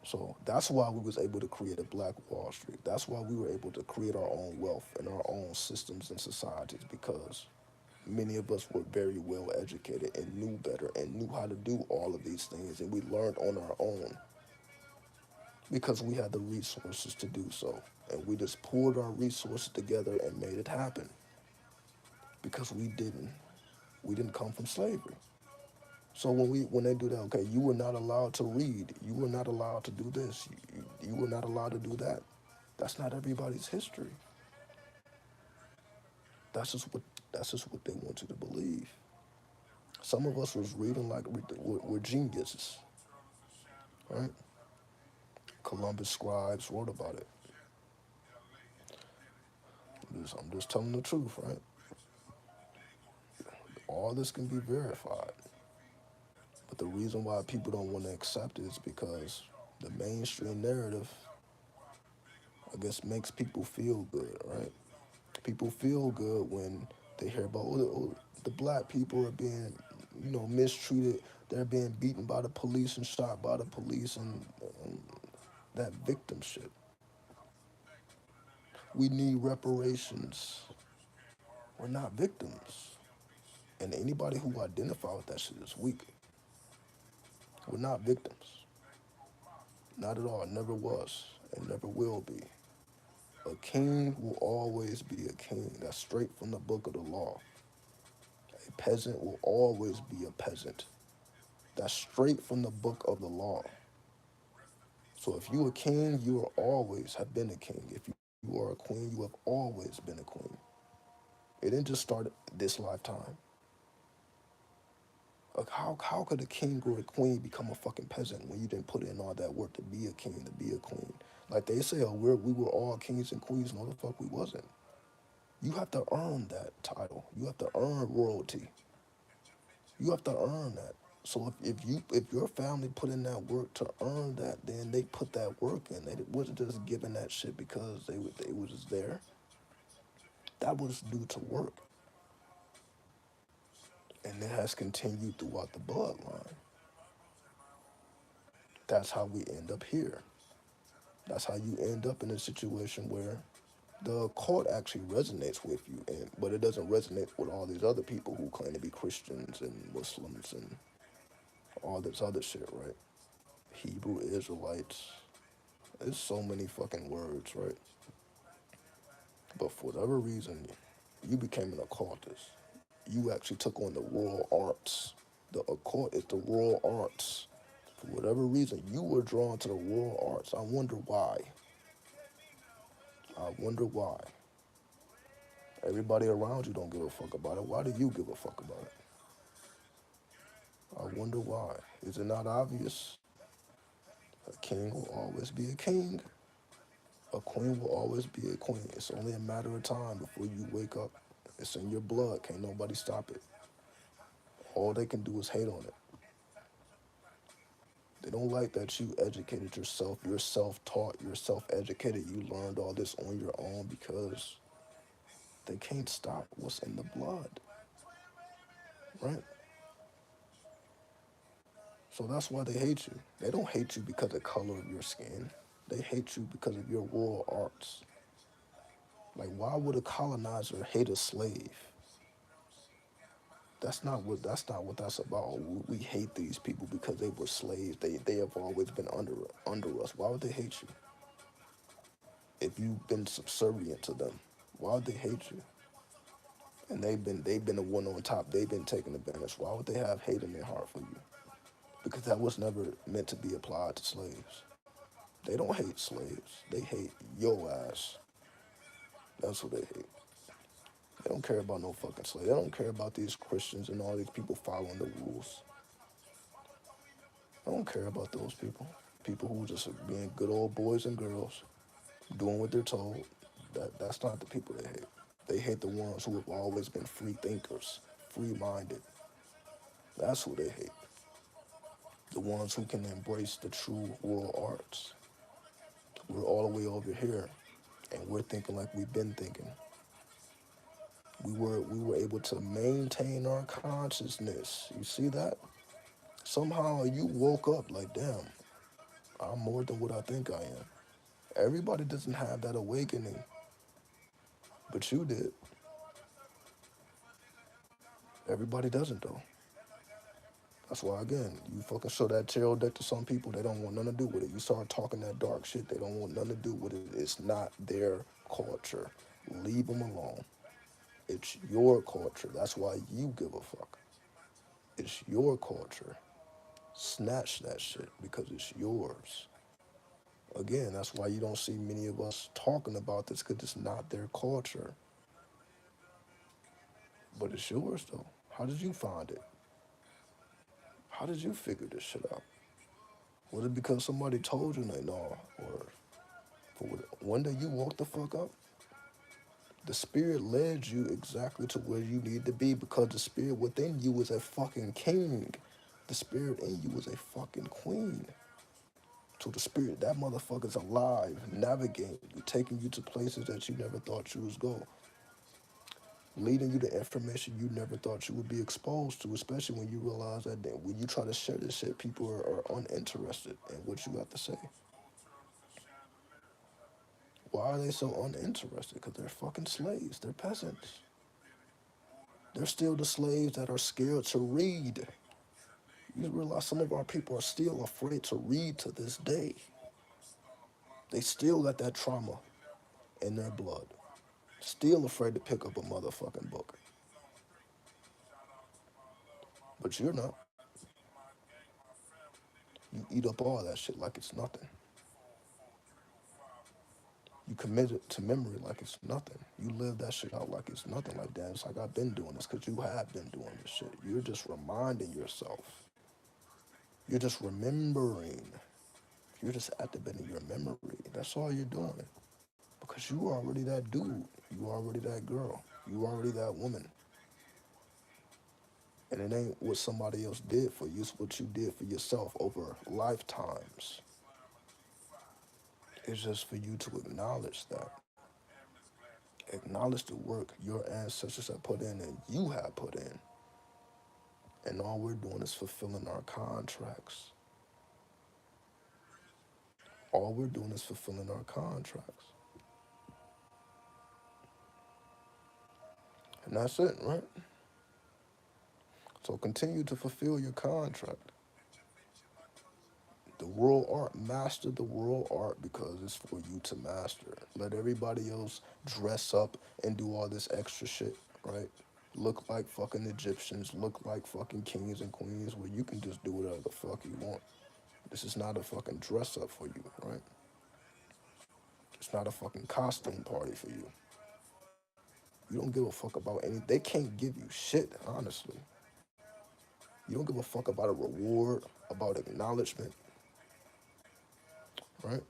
So that's why we was able to create a Black Wall Street. That's why we were able to create our own wealth and our own systems and societies because many of us were very well educated and knew better and knew how to do all of these things, and we learned on our own because we had the resources to do so. And we just pulled our resources together and made it happen because we didn't come from slavery. So when they do that, okay, you were not allowed to read, you were not allowed to do this, you were not allowed to do that. That's not everybody's history. That's just what that's just what they want you to believe. Some of us was reading like we're geniuses, right? Columbus scribes wrote about it. I'm just telling the truth, right? All this can be verified. But the reason why people don't want to accept it is because the mainstream narrative, I guess, makes people feel good, right? People feel good when they hear about, the black people are being, mistreated. They're being beaten by the police and shot by the police and that victim shit. We need reparations. We're not victims. And anybody who identify with that shit is weak. We're not victims. Not at all. Never was and never will be. A king will always be a king. That's straight from the book of the law. A peasant will always be a peasant. That's straight from the book of the law. So if you a king, you are always have been a king. If you are a queen, you have always been a queen. It didn't just start this lifetime. Like how could a king or a queen become a fucking peasant when you didn't put in all that work to be a king, to be a queen? Like they say, oh, we were all kings and queens. No, the fuck we wasn't. You have to earn that title. You have to earn royalty. You have to earn that. So if your family put in that work to earn that, then they put that work in. They wasn't just giving that shit because they was just there. That was due to work, and it has continued throughout the bloodline. That's how we end up here. That's how you end up in a situation where the court actually resonates with you, and but it doesn't resonate with all these other people who claim to be Christians and Muslims and all this other shit, right? Hebrew Israelites. There's so many fucking words, right? But for whatever reason, you became an occultist. You actually took on the royal arts. The occult is the royal arts. For whatever reason, you were drawn to the royal arts. I wonder why. I wonder why. Everybody around you don't give a fuck about it. Why do you give a fuck about it? I wonder why. Is it not obvious? A king will always be a king. A queen will always be a queen. It's only a matter of time before you wake up. It's in your blood. Can't nobody stop it. All they can do is hate on it. They don't like that you educated yourself, you're self-taught, you're self-educated, you learned all this on your own because they can't stop what's in the blood, right? So that's why they hate you. They don't hate you because of the color of your skin. They hate you because of your world arts. Like, why would a colonizer hate a slave? That's not what that's about. We hate these people because they were slaves. They have always been under us. Why would they hate you? If you've been subservient to them, why would they hate you? And they've been the one on top. They've been taking advantage. Why would they have hate in their heart for you? Because that was never meant to be applied to slaves. They don't hate slaves. They hate your ass. That's what they hate. They don't care about no fucking slave. They don't care about these Christians and all these people following the rules. I don't care about those people. People who just are being good old boys and girls, doing what they're told. That's not the people they hate. They hate the ones who have always been free thinkers, free minded. That's who they hate. The ones who can embrace the true world arts. We're all the way over here, and we're thinking like we've been thinking. We were able to maintain our consciousness. You see that? Somehow you woke up like, damn, I'm more than what I think I am. Everybody doesn't have that awakening, but you did. Everybody doesn't though. That's why again, you fucking show that tarot deck to some people, they don't want nothing to do with it. You start talking that dark shit, they don't want nothing to do with it. It's not their culture. Leave them alone. It's your culture. That's why you give a fuck. It's your culture. Snatch that shit because it's yours. Again, that's why you don't see many of us talking about this because it's not their culture. But it's yours though. How did you find it? How did you figure this shit out? Was it because somebody told you they know? Or one day you woke the fuck up? The spirit led you exactly to where you need to be because the spirit within you was a fucking king. The spirit in you was a fucking queen. So the spirit, that motherfucker's alive, navigating you, taking you to places that you never thought you was go, leading you to information you never thought you would be exposed to, especially when you realize that when you try to share this shit, people are uninterested in what you have to say. Why are they so uninterested? Because they're fucking slaves. They're peasants. They're still the slaves that are scared to read. You realize some of our people are still afraid to read to this day. They still got that trauma in their blood. Still afraid to pick up a motherfucking book. But you're not. You eat up all that shit like it's nothing. You commit it to memory like it's nothing. You live that shit out like it's nothing. Like, damn, it's like I've been doing this because you have been doing this shit. You're just reminding yourself. You're just remembering. You're just activating your memory. That's all you're doing. Because you already that dude. You already that girl. You already that woman. And it ain't what somebody else did for you. It's what you did for yourself over lifetimes. It's just for you to acknowledge that. Acknowledge the work your ancestors have put in and you have put in. And all we're doing is fulfilling our contracts. All we're doing is fulfilling our contracts. And that's it, right? So continue to fulfill your contract. The world art, master the world art because it's for you to master. Let everybody else dress up and do all this extra shit, right? Look like fucking Egyptians, look like fucking kings and queens, where you can just do whatever the fuck you want. This is not a fucking dress up for you, right? It's not a fucking costume party for you. You don't give a fuck about any. They can't give you shit, honestly. You don't give a fuck about a reward, about acknowledgement, right?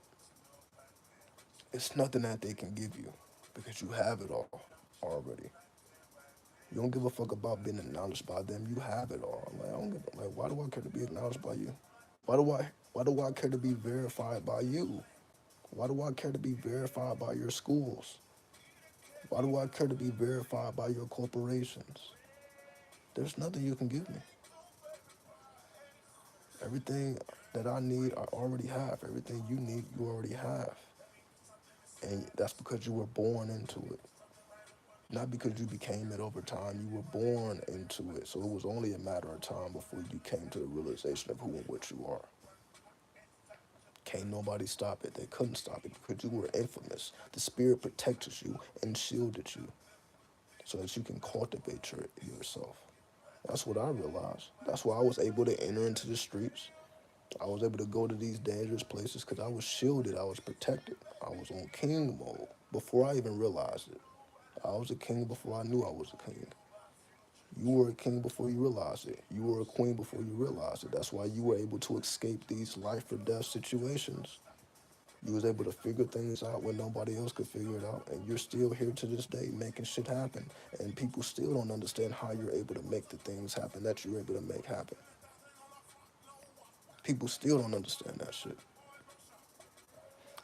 It's nothing that they can give you because you have it all already. You don't give a fuck about being acknowledged by them. You have it all. Like I don't give like why do I care to be acknowledged by you? Why do I care to be verified by you? Why do I care to be verified by your schools? Why do I care to be verified by your corporations? There's nothing you can give me. Everything that I need, I already have. Everything you need, you already have. And that's because you were born into it. Not because you became it over time. You were born into it. So it was only a matter of time before you came to the realization of who and what you are. Can't nobody stop it. They couldn't stop it because you were infamous. The spirit protected you and shielded you so that you can cultivate yourself. That's what I realized. That's why I was able to enter into the streets. I was able to go to these dangerous places because I was shielded. I was protected. I was on king mode before I even realized it. I was a king before I knew I was a king. You were a king before you realized it. You were a queen before you realized it. That's why you were able to escape these life or death situations. You was able to figure things out when nobody else could figure it out, and you're still here to this day making shit happen. And people still don't understand how you're able to make the things happen that you're able to make happen. People still don't understand that shit.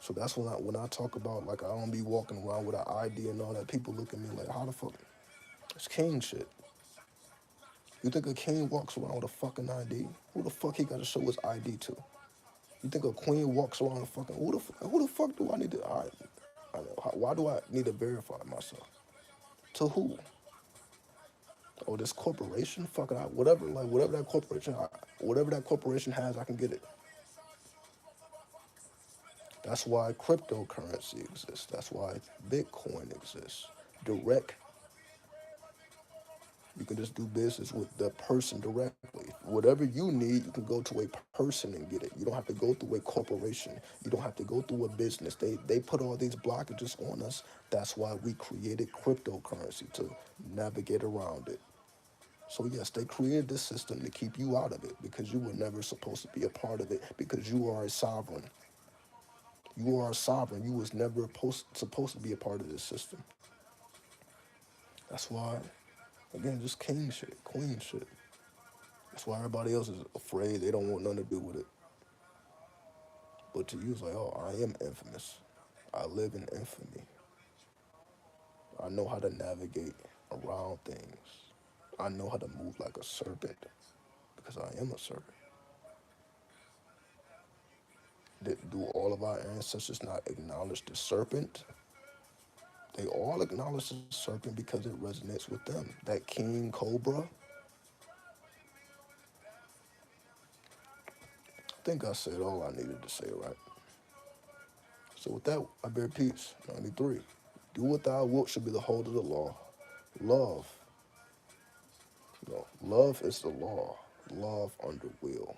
So that's when I talk about like I don't be walking around with an ID and all that. People look at me like, how the fuck? It's king shit. You think a king walks around with a fucking ID? Who the fuck he got to show his ID to? You think a queen walks around with a fucking who the fuck do I need to? Why do I need to verify myself? To who? Oh, this corporation? Fucking whatever, like whatever that corporation has, I can get it. That's why cryptocurrency exists. That's why Bitcoin exists. Direct, you can just do business with the person directly. Whatever you need, you can go to a person and get it. You don't have to go through a corporation. You don't have to go through a business. They put all these blockages on us. That's why we created cryptocurrency to navigate around it. So yes, they created this system to keep you out of it because you were never supposed to be a part of it because you are a sovereign. You are a sovereign. You was never supposed to be a part of this system. That's why, again, just king shit, queen shit. That's why everybody else is afraid. They don't want nothing to do with it. But to you, it's like, oh, I am infamous. I live in infamy. I know how to navigate around things. I know how to move like a serpent because I am a serpent. Do all of our ancestors not acknowledge the serpent? They all acknowledge the serpent because it resonates with them. That king cobra, I think I said all I needed to say, right? So with that, I bear peace. 93. Do what thou wilt should be the whole of the law. Love. Love is the law. Love under will.